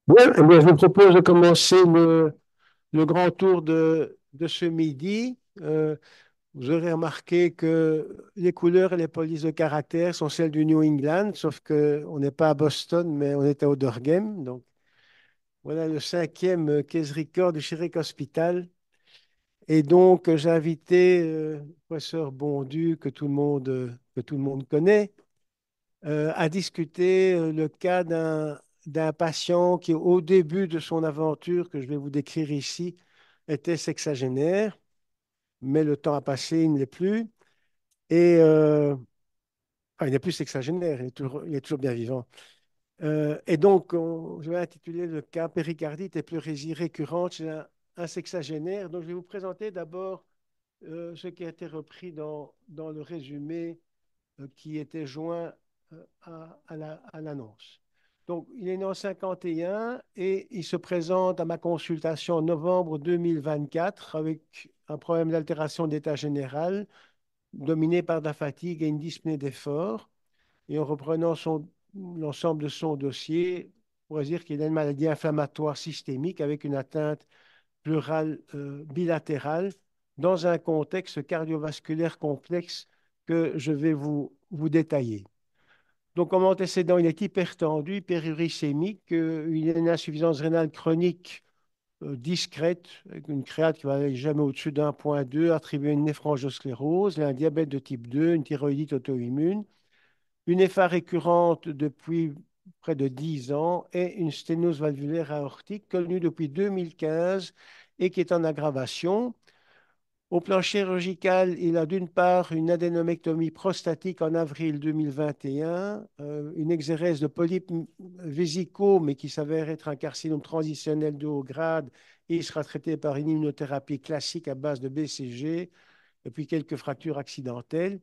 Bien, eh bien, je vous propose de commencer le grand tour de ce midi. Vous aurez remarqué que les couleurs et les polices de caractère sont celles du New England, sauf qu'on n'est pas à Boston, mais on est à Auderghem. Donc, voilà le cinquième case record du Chiric Hospital. Et donc, j'ai invité le professeur Bondu, que tout le monde connaît, à discuter le cas d'un patient qui, au début de son aventure, que je vais vous décrire ici, était sexagénaire, mais le temps a passé, il ne l'est plus. Et enfin, il n'est plus sexagénaire, il est toujours bien vivant. Et donc, je vais intituler le cas péricardite et pleurésie récurrente chez un sexagénaire. Donc, je vais vous présenter d'abord ce qui a été repris dans le résumé qui était joint à l'annonce. Donc, il est né en 51 et il se présente à ma consultation en novembre 2024 avec un problème d'altération d'état général dominé par de la fatigue et une dyspnée d'effort. Et en reprenant l'ensemble de son dossier, on pourrait dire qu'il a une maladie inflammatoire systémique avec une atteinte pleurale bilatérale dans un contexte cardiovasculaire complexe que je vais vous détailler. Donc, comme antécédent, il est hypertendu, hyperuricémique, il a une insuffisance rénale chronique discrète, avec une créate qui va aller jamais au-dessus d'1,2, attribuée à une néphrangosclérose, il a un diabète de type 2, une thyroïdite auto-immune, une FA récurrente depuis près de 10 ans et une sténose valvulaire aortique connue depuis 2015 et qui est en aggravation. Au plan chirurgical, il a d'une part une adénomectomie prostatique en avril 2021, une exérèse de polypes vésicaux, mais qui s'avère être un carcinome transitionnel de haut grade, et il sera traité par une immunothérapie classique à base de BCG, et puis quelques fractures accidentelles.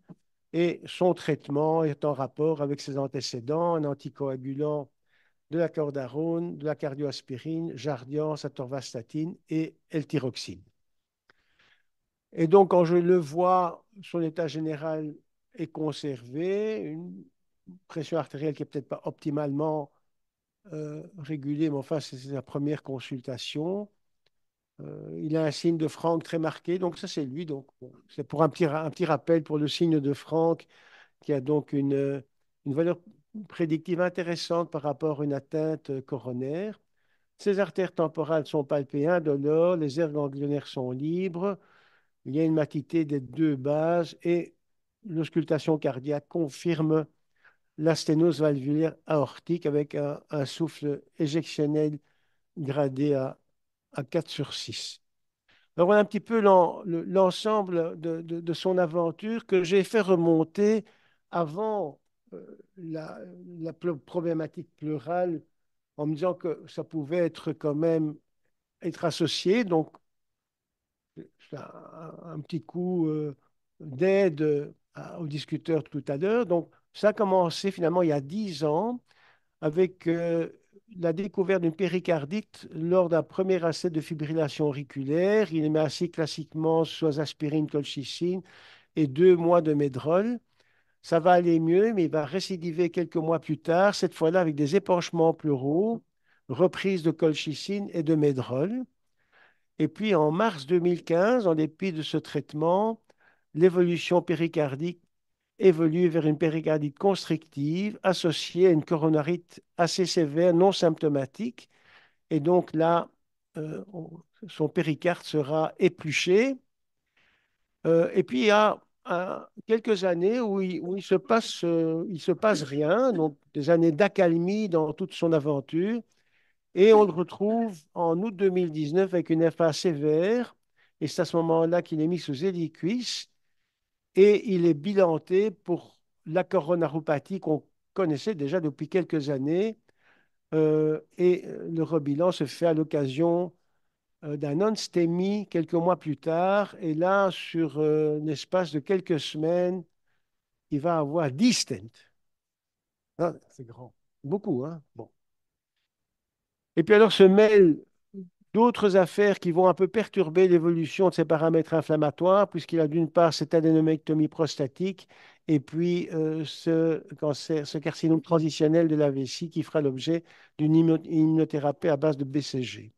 Et son traitement est en rapport avec ses antécédents, un anticoagulant de la cordarone, de la cardioaspirine, Jardiance, atorvastatine et L-tyroxine. Et donc, quand je le vois, son état général est conservé, une pression artérielle qui n'est peut-être pas optimalement régulée, mais enfin, c'est la première consultation. Il a un signe de Franck très marqué, donc ça, c'est lui. Donc, bon, c'est pour un petit rappel pour le signe de Franck, qui a donc une valeur prédictive intéressante par rapport à une atteinte coronaire. Ses artères temporales sont palpées indolores, les aires ganglionnaires sont libres. Il y a une matité des deux bases et l'auscultation cardiaque confirme la sténose valvulaire aortique avec un souffle éjectionnel gradé à 4 sur 6. Alors voilà un petit peu l'ensemble de son aventure que j'ai fait remonter avant la, la problématique pleurale en me disant que ça pouvait être quand même être associé. Donc, c'est un petit coup d'aide au discuteur tout à l'heure. Donc, ça a commencé finalement il y a 10 ans avec la découverte d'une péricardite lors d'un premier essai de fibrillation auriculaire. Il est mis assis classiquement sous aspirine, colchicine et 2 mois de médrol. Ça va aller mieux, mais il va récidiver quelques mois plus tard, cette fois-là avec des épanchements pleuraux, reprise de colchicine et de médrol. Et puis en mars 2015, en dépit de ce traitement, l'évolution péricardique évolue vers une péricardite constrictive associée à une coronarite assez sévère, non symptomatique. Et donc là, son péricarde sera épluché. Et puis il y a quelques années où il se passe rien, donc des années d'accalmie dans toute son aventure. Et on le retrouve en août 2019 avec une FA sévère. Et c'est à ce moment-là qu'il est mis sous héliquis et il est bilanté pour la coronaropathie qu'on connaissait déjà depuis quelques années. Le rebilan se fait à l'occasion d'un non-STEMI quelques mois plus tard. Et là, sur l'espace de quelques semaines, il va avoir 10 stents. Ah, c'est grand. Beaucoup, hein? Bon. Et puis alors se mêle d'autres affaires qui vont un peu perturber l'évolution de ces paramètres inflammatoires, puisqu'il a d'une part cette adénomectomie prostatique et puis ce cancer, ce carcinome transitionnel de la vessie qui fera l'objet d'une immunothérapie à base de BCG.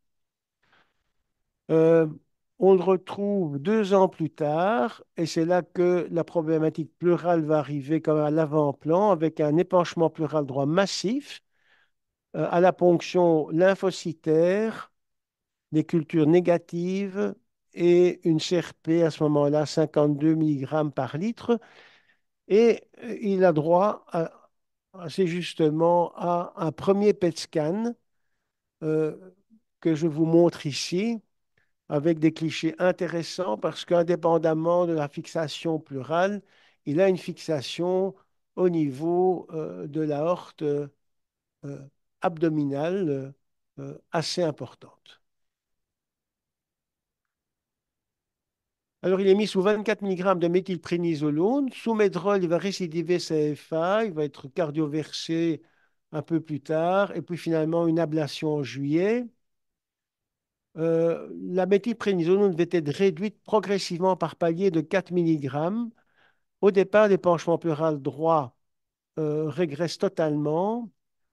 Euh, on le retrouve 2 ans plus tard, et c'est là que la problématique pleurale va arriver comme à l'avant-plan, avec un épanchement pleural droit massif à la ponction lymphocytaire, des cultures négatives et une CRP à ce moment-là, 52 mg par litre. Et il a droit assez justement à un premier PET scan euh, que je vous montre ici, avec des clichés intéressants parce qu'indépendamment de la fixation pleurale, il a une fixation au niveau de l'aorte abdominale assez importante. Alors, il est mis sous 24 mg de méthylprénisolone. Sous médrol, il va récidiver CFA, il va être cardioversé un peu plus tard, et puis finalement une ablation en juillet. La méthylprénisolone devait être réduite progressivement par palier de 4 mg. Au départ, l'épanchement pleural droit régresse totalement,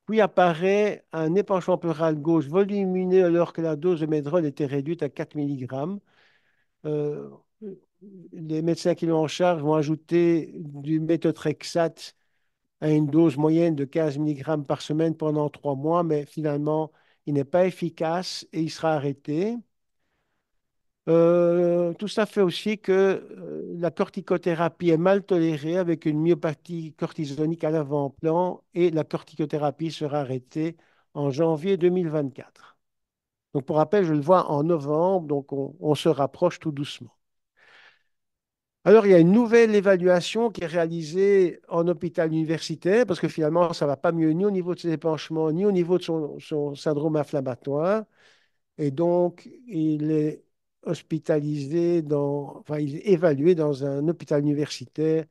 puis apparaît un épanchement pleural gauche volumineux alors que la dose de médrol était réduite à 4 mg. Euh, les médecins qui l'ont en charge vont ajouter du méthotrexate à une dose moyenne de 15 mg par semaine pendant 3 mois, mais finalement, il n'est pas efficace et il sera arrêté. Tout ça fait aussi que la corticothérapie est mal tolérée avec une myopathie cortisonique à l'avant-plan et la corticothérapie sera arrêtée en janvier 2024. Donc, pour rappel, je le vois en novembre, donc on se rapproche tout doucement. Alors, il y a une nouvelle évaluation qui est réalisée en hôpital universitaire parce que finalement, ça ne va pas mieux ni au niveau de ses épanchements, ni au niveau de son syndrome inflammatoire. Et donc, il est hospitalisé enfin, il est évalué dans un hôpital universitaire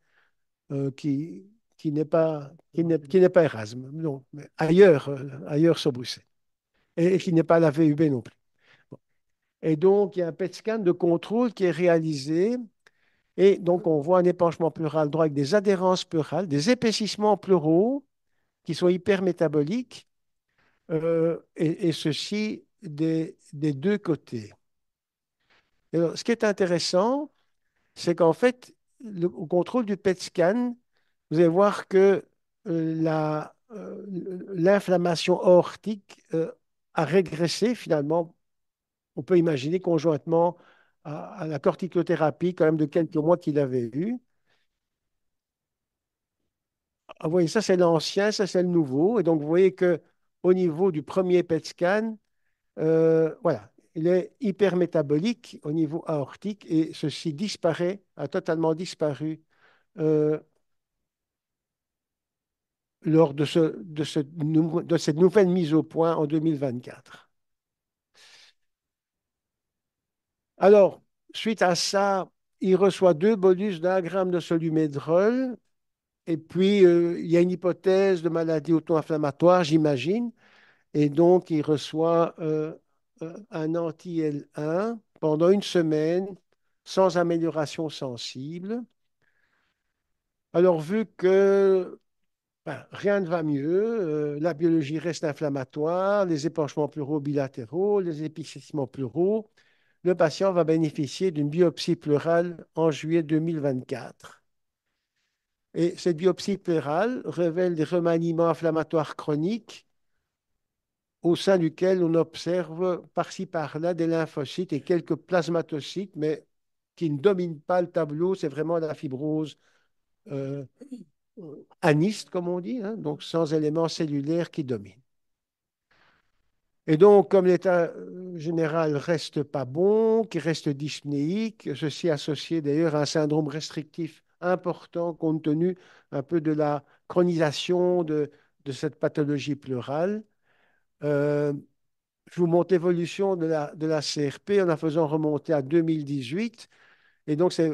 qui n'est pas, qui n'est pas Erasme, non, mais ailleurs sur Bruxelles, et qui n'est pas la VUB non plus. Bon. Et donc, il y a un PET scan de contrôle qui est réalisé, et donc on voit un épanchement pleural droit avec des adhérences pleurales, des épaississements pleuraux qui sont hypermétaboliques, et ceci des 2 côtés. Et alors, ce qui est intéressant, c'est qu'en fait, au contrôle du PET scan, vous allez voir que l'inflammation aortique a régressé finalement. On peut imaginer conjointement à la corticothérapie quand même de quelques mois qu'il avait eue. Ah, vous voyez, ça c'est l'ancien, ça c'est le nouveau. Et donc vous voyez que au niveau du premier PET scan, voilà, il est hypermétabolique au niveau aortique et ceci disparaît, a totalement disparu euh, lors de cette nouvelle mise au point en 2024. Alors, suite à ça, il reçoit 2 bolus d'1 g de solumédrol et puis il y a une hypothèse de maladie auto-inflammatoire, j'imagine, et donc il reçoit un anti-L1 pendant une semaine sans amélioration sensible. Alors, vu que ben, rien ne va mieux. La biologie reste inflammatoire, les épanchements pleuraux bilatéraux, les épaississements pleuraux. Le patient va bénéficier d'une biopsie pleurale en juillet 2024. Et cette biopsie pleurale révèle des remaniements inflammatoires chroniques au sein duquel on observe par-ci par-là des lymphocytes et quelques plasmatocytes, mais qui ne dominent pas le tableau. C'est vraiment la fibrose euh, aniste, comme on dit, hein, donc sans éléments cellulaires qui dominent. Et donc, comme l'état général reste pas bon, qui reste dyspnéique, ceci associé d'ailleurs à un syndrome restrictif important compte tenu un peu de la chronisation de cette pathologie pleurale. Euh, je vous montre l'évolution de la CRP en la faisant remonter à 2018. Et donc, c'est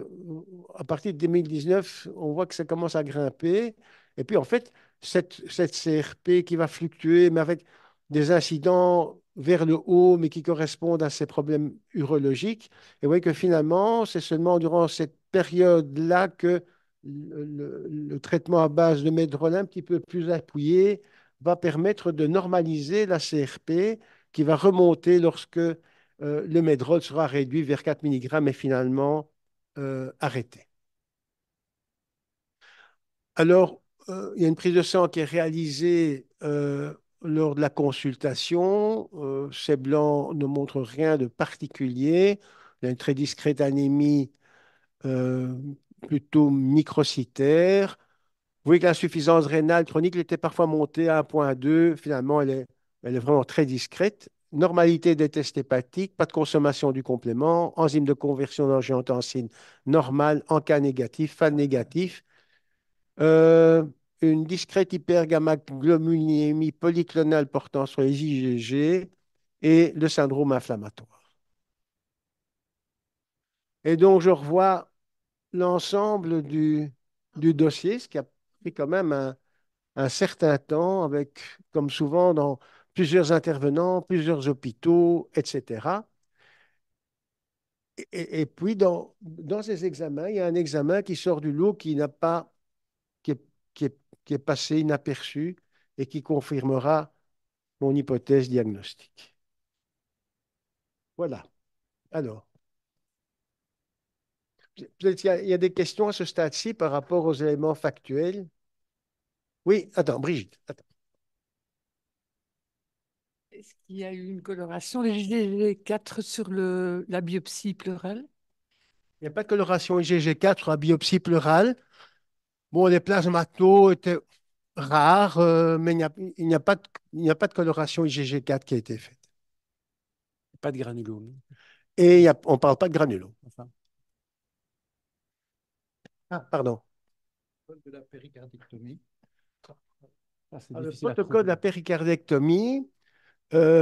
à partir de 2019, on voit que ça commence à grimper. Et puis, en fait, cette CRP qui va fluctuer, mais avec des incidents vers le haut, mais qui correspondent à ces problèmes urologiques. Et vous voyez que finalement, c'est seulement durant cette période-là que le traitement à base de médrol un petit peu plus appuyé va permettre de normaliser la CRP qui va remonter lorsque le médrol sera réduit vers 4 mg et finalement arrêté. Alors, il y a une prise de sang qui est réalisée lors de la consultation. Ces blancs ne montrent rien de particulier. Il y a une très discrète anémie euh, plutôt microcytaire. Vous voyez que l'insuffisance rénale chronique elle était parfois montée à 1,2. Finalement, elle est vraiment très discrète. Normalité des tests hépatiques, pas de consommation du complément, enzyme de conversion d'angiotensine normale en cas négatif, FAD négatif. Euh, une discrète hypergammaglobulinémie polyclonale portant sur les IgG et le syndrome inflammatoire. Et donc, je revois l'ensemble du dossier, ce qui a pris quand même un certain temps, avec, comme souvent, dans plusieurs intervenants, plusieurs hôpitaux, etc. Et puis, dans ces examens, il y a un examen qui sort du lot qui n'a pas, qui est, qui est, qui est passé inaperçu et qui confirmera mon hypothèse diagnostique. Voilà. Alors, peut-être il y a des questions à ce stade-ci par rapport aux éléments factuels. Oui, attends, Brigitte. Attends. Est-ce qu'il y a eu une coloration des IgG4 sur la biopsie pleurale? Il n'y a pas de coloration IgG4 à biopsie pleurale. Bon, les plasmatos étaient rares, mais il n'y a pas il n'y a pas de coloration IgG4 qui a été faite. Pas de granulome. Et on ne parle pas de granulome. Enfin, Ah, pardon. de la péricardectomie. Ah, c'est Le difficile à protocole de trouver. la péricardectomie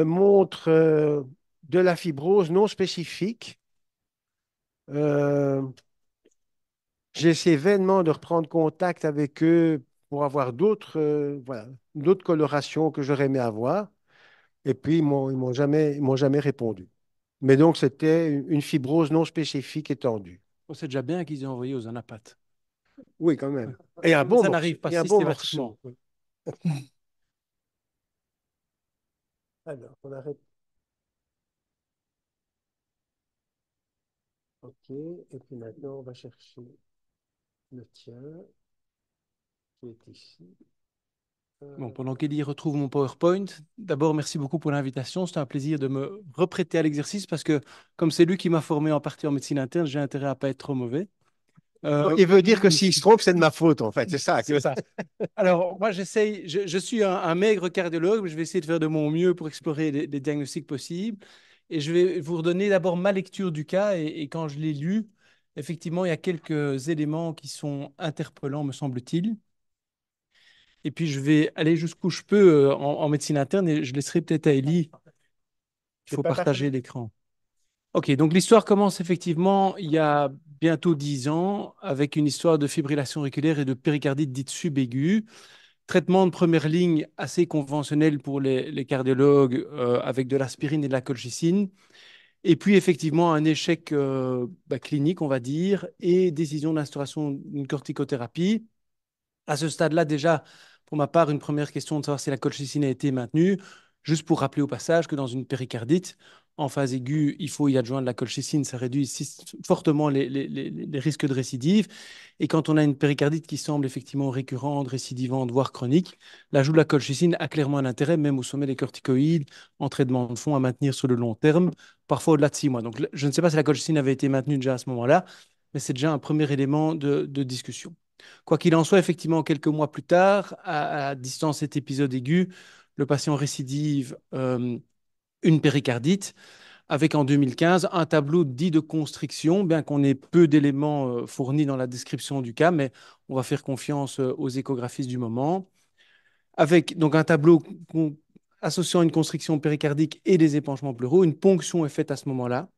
montre de la fibrose non spécifique. Euh, J'essaie vainement de reprendre contact avec eux pour avoir voilà, d'autres colorations que j'aurais aimé avoir. Et puis, ils m'ont jamais répondu. Mais donc, c'était une fibrose non spécifique étendue. Oh, c'est déjà bien qu'ils aient envoyé aux anapathes. Oui, quand même. Et un bon Ça morceau. n'arrive pas Et un bon systématiquement. morceau. Oui. Alors, on arrête. OK. Et puis maintenant, on va chercher le tien, qui est ici. Bon, Euh, pendant qu'Elie retrouve mon PowerPoint, d'abord, merci beaucoup pour l'invitation. C'était un plaisir de me reprêter à l'exercice parce que, comme c'est lui qui m'a formé en partie en médecine interne, j'ai intérêt à ne pas être trop mauvais. donc, il veut dire que s'il se trompe, c'est de ma faute, en fait. C'est ça. C'est ça. Alors, moi, j'essaye, je suis un maigre cardiologue, mais je vais essayer de faire de mon mieux pour explorer les diagnostics possibles. Et je vais vous redonner d'abord ma lecture du cas. Et quand je l'ai lu, effectivement, il y a quelques éléments qui sont interpellants, me semble-t-il. Et puis, je vais aller jusqu'où je peux en médecine interne et je laisserai peut-être à Ellie. Il C'est faut pas partager partagé. l'écran. OK, donc l'histoire commence effectivement il y a bientôt 10 ans avec une histoire de fibrillation auriculaire et de péricardite dite subaiguë. Traitement de première ligne assez conventionnel pour les cardiologues avec de l'aspirine et de la colchicine. Et puis effectivement un échec clinique, on va dire, et décision d'instauration d'une corticothérapie. À ce stade-là, déjà, pour ma part, une première question de savoir si la colchicine a été maintenue. Juste pour rappeler au passage que dans une péricardite, en phase aiguë, il faut y adjoindre la colchicine. Ça réduit fortement les risques de récidive. Et quand on a une péricardite qui semble effectivement récurrente, récidivante, voire chronique, l'ajout de la colchicine a clairement un intérêt, même au sommet des corticoïdes, en traitement de fond à maintenir sur le long terme, parfois au-delà de 6 mois. Donc, je ne sais pas si la colchicine avait été maintenue déjà à ce moment-là, mais c'est déjà un premier élément de discussion. Quoi qu'il en soit, effectivement, quelques mois plus tard, à distance cet épisode aigu, le patient récidive une péricardite avec en 2015 un tableau dit de constriction, bien qu'on ait peu d'éléments fournis dans la description du cas, mais on va faire confiance aux échographistes du moment. Avec donc un tableau associant une constriction péricardique et des épanchements pleuraux, une ponction est faite à ce moment-là.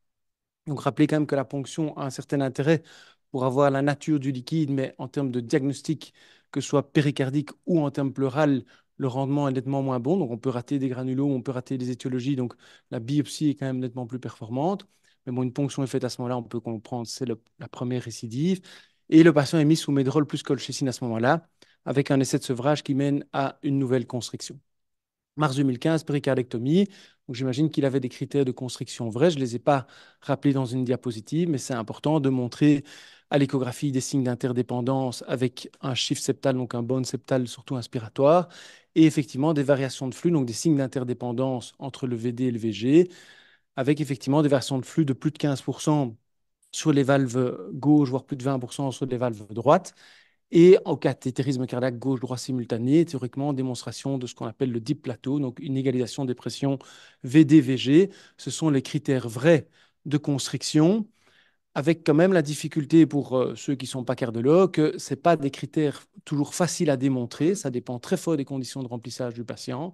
Donc, rappelez quand même que la ponction a un certain intérêt pour avoir la nature du liquide, mais en termes de diagnostic, que ce soit péricardique ou en termes pleural, le rendement est nettement moins bon. Donc, on peut rater des granulomes, on peut rater des étiologies. Donc, la biopsie est quand même nettement plus performante. Mais bon, une ponction est faite à ce moment-là, on peut comprendre, c'est la première récidive. Et le patient est mis sous médrol plus colchicine à ce moment-là, avec un essai de sevrage qui mène à une nouvelle constriction. Mars 2015, péricardectomie. Donc, j'imagine qu'il avait des critères de constriction vrais. Je ne les ai pas rappelés dans une diapositive, mais c'est important de montrer à l'échographie des signes d'interdépendance avec un chiffre septal, donc un bone septal surtout inspiratoire, et effectivement des variations de flux, donc des signes d'interdépendance entre le VD et le VG, avec effectivement des variations de flux de plus de 15% sur les valves gauche, voire plus de 20% sur les valves droites. Et en cathétérisme cardiaque gauche-droit simultané, théoriquement, démonstration de ce qu'on appelle le deep plateau, donc une égalisation des pressions VD-VG. Ce sont les critères vrais de constriction, avec quand même la difficulté pour ceux qui ne sont pas cardiologues, que ce n'est pas des critères toujours faciles à démontrer. Ça dépend très fort des conditions de remplissage du patient.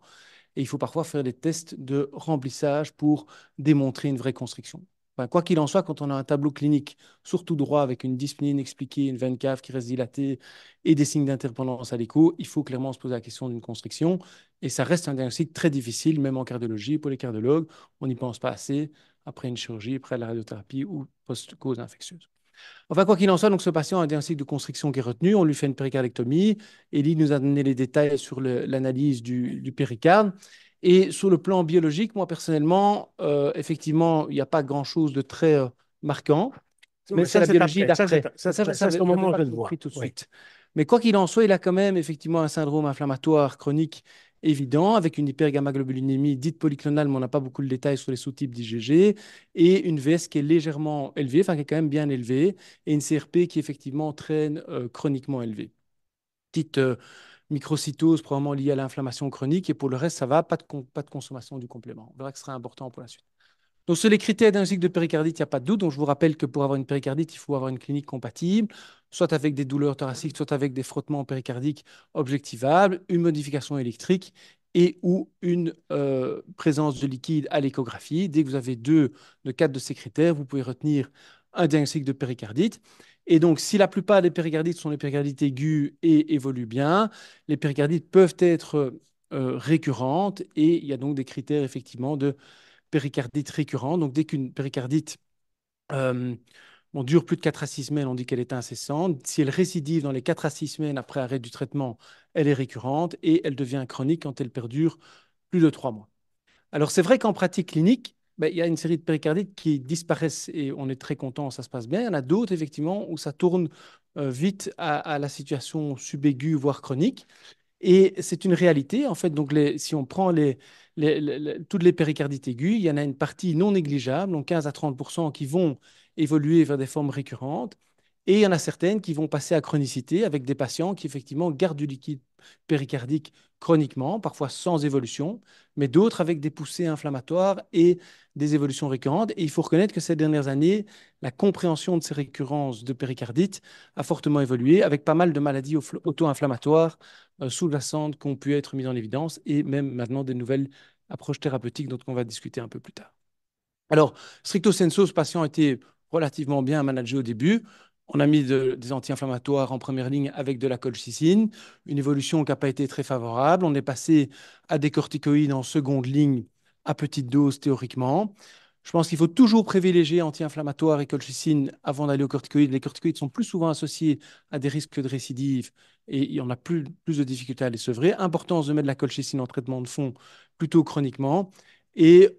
Et il faut parfois faire des tests de remplissage pour démontrer une vraie constriction. Enfin, quoi qu'il en soit, quand on a un tableau clinique, surtout droit, avec une dyspnée inexpliquée, une veine cave qui reste dilatée et des signes d'interdépendance à l'écho, il faut clairement se poser la question d'une constriction. Et ça reste un diagnostic très difficile, même en cardiologie, pour les cardiologues. On n'y pense pas assez après une chirurgie, après la radiothérapie ou post-cause infectieuse. Enfin, quoi qu'il en soit, donc ce patient a un diagnostic de constriction qui est retenu. On lui fait une péricardectomie. Elie nous a donné les détails sur l'analyse du péricarde. Et sur le plan biologique, moi personnellement, effectivement, il n'y a pas grand-chose de très marquant. Mais c'est Ça, la c'est biologie après. d'après. Ça, Ça, je c'est savais, au j'avais moment où pas je le compris vois. tout de Oui. suite. Mais quoi qu'il en soit, il a quand même effectivement un syndrome inflammatoire chronique évident avec une hypergammaglobulinémie dite polyclonale, mais on n'a pas beaucoup de détails sur les sous-types d'IgG, et une VS qui est légèrement élevée, enfin qui est quand même bien élevée, et une CRP qui effectivement traîne chroniquement élevée. Petite microcytose probablement liée à l'inflammation chronique, et pour le reste, ça va, pas de consommation du complément. On verra que ce sera important pour la suite. Donc, sur les critères diagnostiques de péricardite, il n'y a pas de doute. Donc, je vous rappelle que pour avoir une péricardite, il faut avoir une clinique compatible, soit avec des douleurs thoraciques, soit avec des frottements péricardiques objectivables, une modification électrique et ou une présence de liquide à l'échographie. Dès que vous avez deux de quatre de ces critères, vous pouvez retenir un diagnostic de péricardite. Et donc, si la plupart des péricardites sont des péricardites aiguës et évoluent bien, les péricardites peuvent être récurrentes et il y a donc des critères effectivement de péricardite récurrente. Donc, dès qu'une péricardite euh, dure plus de 4 à 6 semaines, on dit qu'elle est incessante. Si elle récidive dans les 4 à 6 semaines après arrêt du traitement, elle est récurrente et elle devient chronique quand elle perdure plus de 3 mois. Alors, c'est vrai qu'en pratique clinique, ben, il y a une série de péricardites qui disparaissent et on est très content, ça se passe bien. Il y en a d'autres, effectivement, où ça tourne vite à la situation subaiguë, voire chronique. Et c'est une réalité, en fait. Donc, si on prend toutes les péricardites aiguës, il y en a une partie non négligeable, donc 15 à 30 qui vont évoluer vers des formes récurrentes. Et il y en a certaines qui vont passer à chronicité avec des patients qui, effectivement, gardent du liquide péricardique chroniquement, parfois sans évolution, mais d'autres avec des poussées inflammatoires et des évolutions récurrentes. Et il faut reconnaître que ces dernières années, la compréhension de ces récurrences de péricardite a fortement évolué avec pas mal de maladies auto-inflammatoires sous-jacentes qui ont pu être mises en évidence et même maintenant des nouvelles approches thérapeutiques dont on va discuter un peu plus tard. Alors, stricto sensu, ce patient a été relativement bien managé au début. On a mis des anti-inflammatoires en première ligne avec de la colchicine, une évolution qui n'a pas été très favorable. On est passé à des corticoïdes en seconde ligne à petite dose théoriquement. Je pense qu'il faut toujours privilégier anti-inflammatoires et colchicine avant d'aller aux corticoïdes. Les corticoïdes sont plus souvent associés à des risques de récidive et il y en a plus de difficultés à les sevrer. Importance de mettre de la colchicine en traitement de fond plutôt chroniquement. Et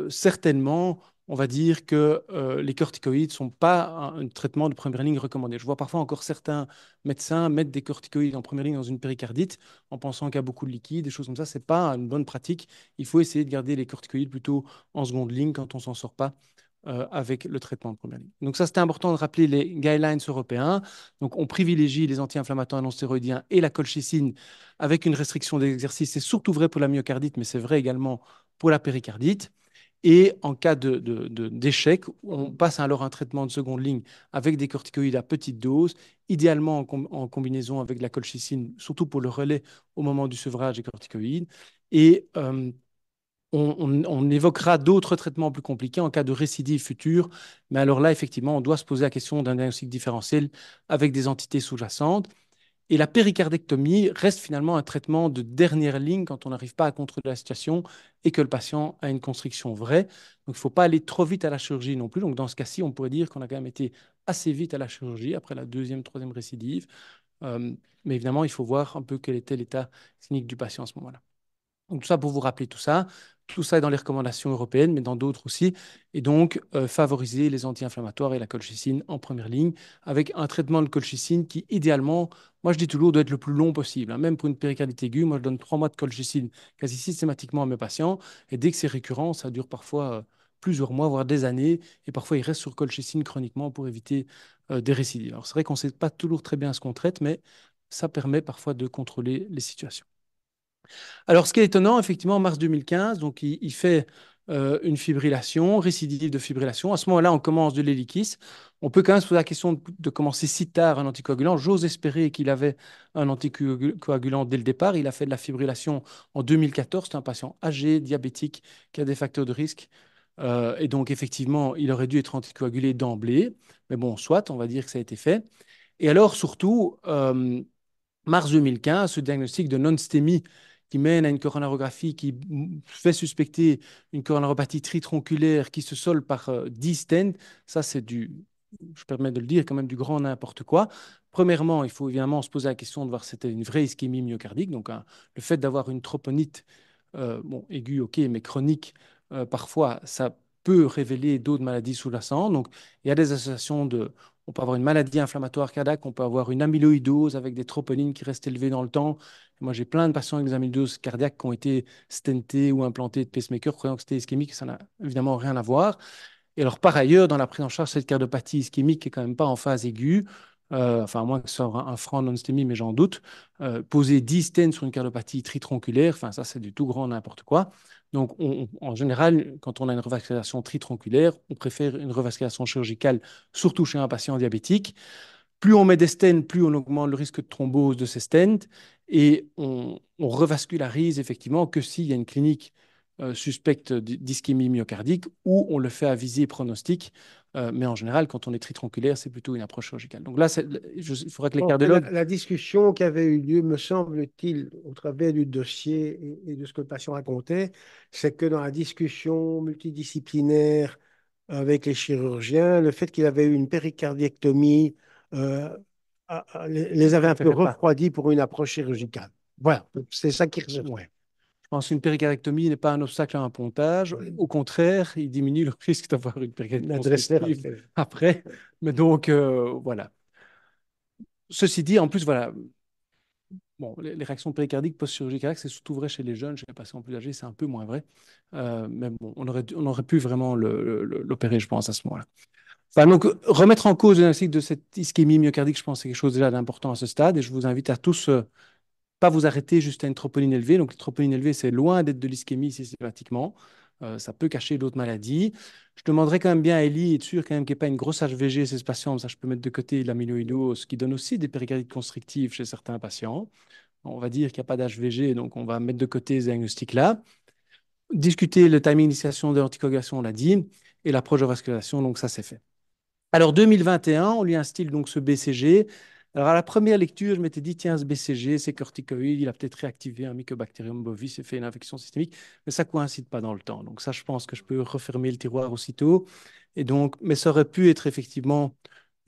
certainement, on va dire que les corticoïdes ne sont pas un traitement de première ligne recommandé. Je vois parfois encore certains médecins mettre des corticoïdes en première ligne dans une péricardite en pensant qu'il y a beaucoup de liquide, des choses comme ça. Ce n'est pas une bonne pratique. Il faut essayer de garder les corticoïdes plutôt en seconde ligne quand on ne s'en sort pas avec le traitement de première ligne. Donc ça, c'était important de rappeler les guidelines européens. Donc on privilégie les anti-inflammatoires non stéroïdiens et la colchicine avec une restriction d'exercice. C'est surtout vrai pour la myocardite, mais c'est vrai également pour la péricardite. Et en cas d'échec, on passe alors à un traitement de seconde ligne avec des corticoïdes à petite dose, idéalement en combinaison avec la colchicine, surtout pour le relais au moment du sevrage des corticoïdes. Et on évoquera d'autres traitements plus compliqués en cas de récidive future, mais alors là, effectivement, on doit se poser la question d'un diagnostic différentiel avec des entités sous-jacentes. Et la péricardectomie reste finalement un traitement de dernière ligne quand on n'arrive pas à contrôler la situation et que le patient a une constriction vraie. Donc, il ne faut pas aller trop vite à la chirurgie non plus. Donc, dans ce cas-ci, on pourrait dire qu'on a quand même été assez vite à la chirurgie après la deuxième, troisième récidive. Euh, mais évidemment, il faut voir un peu quel était l'état clinique du patient à ce moment-là. Donc, tout ça pour vous rappeler tout ça. Tout ça est dans les recommandations européennes, mais dans d'autres aussi. Et donc, favoriser les anti-inflammatoires et la colchicine en première ligne, avec un traitement de colchicine qui, idéalement, moi je dis toujours, doit être le plus long possible, hein. Même pour une péricardite aiguë, moi je donne 3 mois de colchicine quasi systématiquement à mes patients. Et dès que c'est récurrent, ça dure parfois plusieurs mois, voire des années. Et parfois, ils restent sur colchicine chroniquement pour éviter des récidives. Alors, c'est vrai qu'on ne sait pas toujours très bien ce qu'on traite, mais ça permet parfois de contrôler les situations. Alors, ce qui est étonnant, effectivement, en mars 2015, donc il fait une fibrillation, récidive de fibrillation. À ce moment-là, on commence de l'hélicis. On peut quand même se poser la question de commencer si tard un anticoagulant. J'ose espérer qu'il avait un anticoagulant dès le départ. Il a fait de la fibrillation en 2014. C'est un patient âgé, diabétique, qui a des facteurs de risque. Et donc, effectivement, il aurait dû être anticoagulé d'emblée. Mais bon, soit, on va dire que ça a été fait. Et alors, surtout, mars 2015, ce diagnostic de non-stémie qui mène à une coronarographie qui fait suspecter une coronaropathie tritronculaire qui se solde par 10 stents, ça c'est du, je permets de le dire, quand même du grand n'importe quoi. Premièrement, il faut évidemment se poser la question de voir si c'était une vraie ischémie myocardique. Donc, le fait d'avoir une troponite, bon, aiguë, ok, mais chronique, parfois, ça peut révéler d'autres maladies sous-jacentes. Donc, il y a des associations de, on peut avoir une maladie inflammatoire cardiaque, on peut avoir une amyloïdose avec des troponines qui restent élevées dans le temps. Moi, j'ai plein de patients avec des amyloïdoses cardiaques qui ont été stentés ou implantés de pacemaker, croyant que c'était ischémique, ça n'a évidemment rien à voir. Et alors, par ailleurs, dans la prise en charge de cette cardiopathie ischémique qui n'est quand même pas en phase aiguë, enfin, à moins que ce soit un franc non-stémie, mais j'en doute, poser 10 stents sur une cardiopathie tritronculaire, enfin, ça, c'est du tout grand n'importe quoi. Donc, en général, quand on a une revascularisation tritronculaire, on préfère une revascularisation chirurgicale, surtout chez un patient diabétique. Plus on met des stents, plus on augmente le risque de thrombose de ces stents et on revascularise effectivement que s'il y a une clinique suspecte d'ischémie myocardique ou on le fait à visée pronostique. Mais en général, quand on est tritronculaire, c'est plutôt une approche chirurgicale. Donc là, il faudra que les Bon, cardiologues. la discussion qui avait eu lieu, me semble-t-il, au travers du dossier et de ce que le patient racontait, c'est que dans la discussion multidisciplinaire avec les chirurgiens, le fait qu'il avait eu une péricardiectomie euh, les avait un peu Préfère pas. refroidis pour une approche chirurgicale. Voilà, c'est ça qui ressort. Ouais. Je pense qu'une péricardectomie n'est pas un obstacle à un pontage. Au contraire, il diminue le risque d'avoir une péricardite L'adresser constructive après. après. Mais donc, voilà. Ceci dit, en plus, voilà, bon, les réactions péricardiques post-chirurgicales, c'est surtout vrai chez les jeunes, chez les patients plus âgés, c'est un peu moins vrai. Mais bon, on aurait pu vraiment l'opérer, je pense, à ce moment-là. Enfin, donc, remettre en cause le diagnostic de cette ischémie myocardique, je pense que c'est quelque chose déjà d'important à ce stade. Et je vous invite à tous, pas vous arrêter juste à une troponine élevée. Donc, la troponine élevée, c'est loin d'être de l'ischémie systématiquement. Ça peut cacher d'autres maladies. Je demanderais quand même bien à Ellie, être sûr quand même qu'il n'y ait pas une grosse HVG chez ce patient. Ça, je peux mettre de côté l'amyloïdose, qui donne aussi des péricardites constrictives chez certains patients. On va dire qu'il n'y a pas d'HVG, donc on va mettre de côté ce diagnostic-là. Discuter le timing d'initiation de l'anticoagulation, on l'a dit, et l'approche de vascularisation, donc ça, c'est fait. Alors, 2021, on lui instille donc ce BCG. Alors, à la première lecture, je m'étais dit, tiens, ce BCG, c'est corticoïde, il a peut-être réactivé un Mycobacterium bovis et fait une infection systémique, mais ça ne coïncide pas dans le temps. Donc, ça, je pense que je peux refermer le tiroir aussitôt. Et donc, mais ça aurait pu être effectivement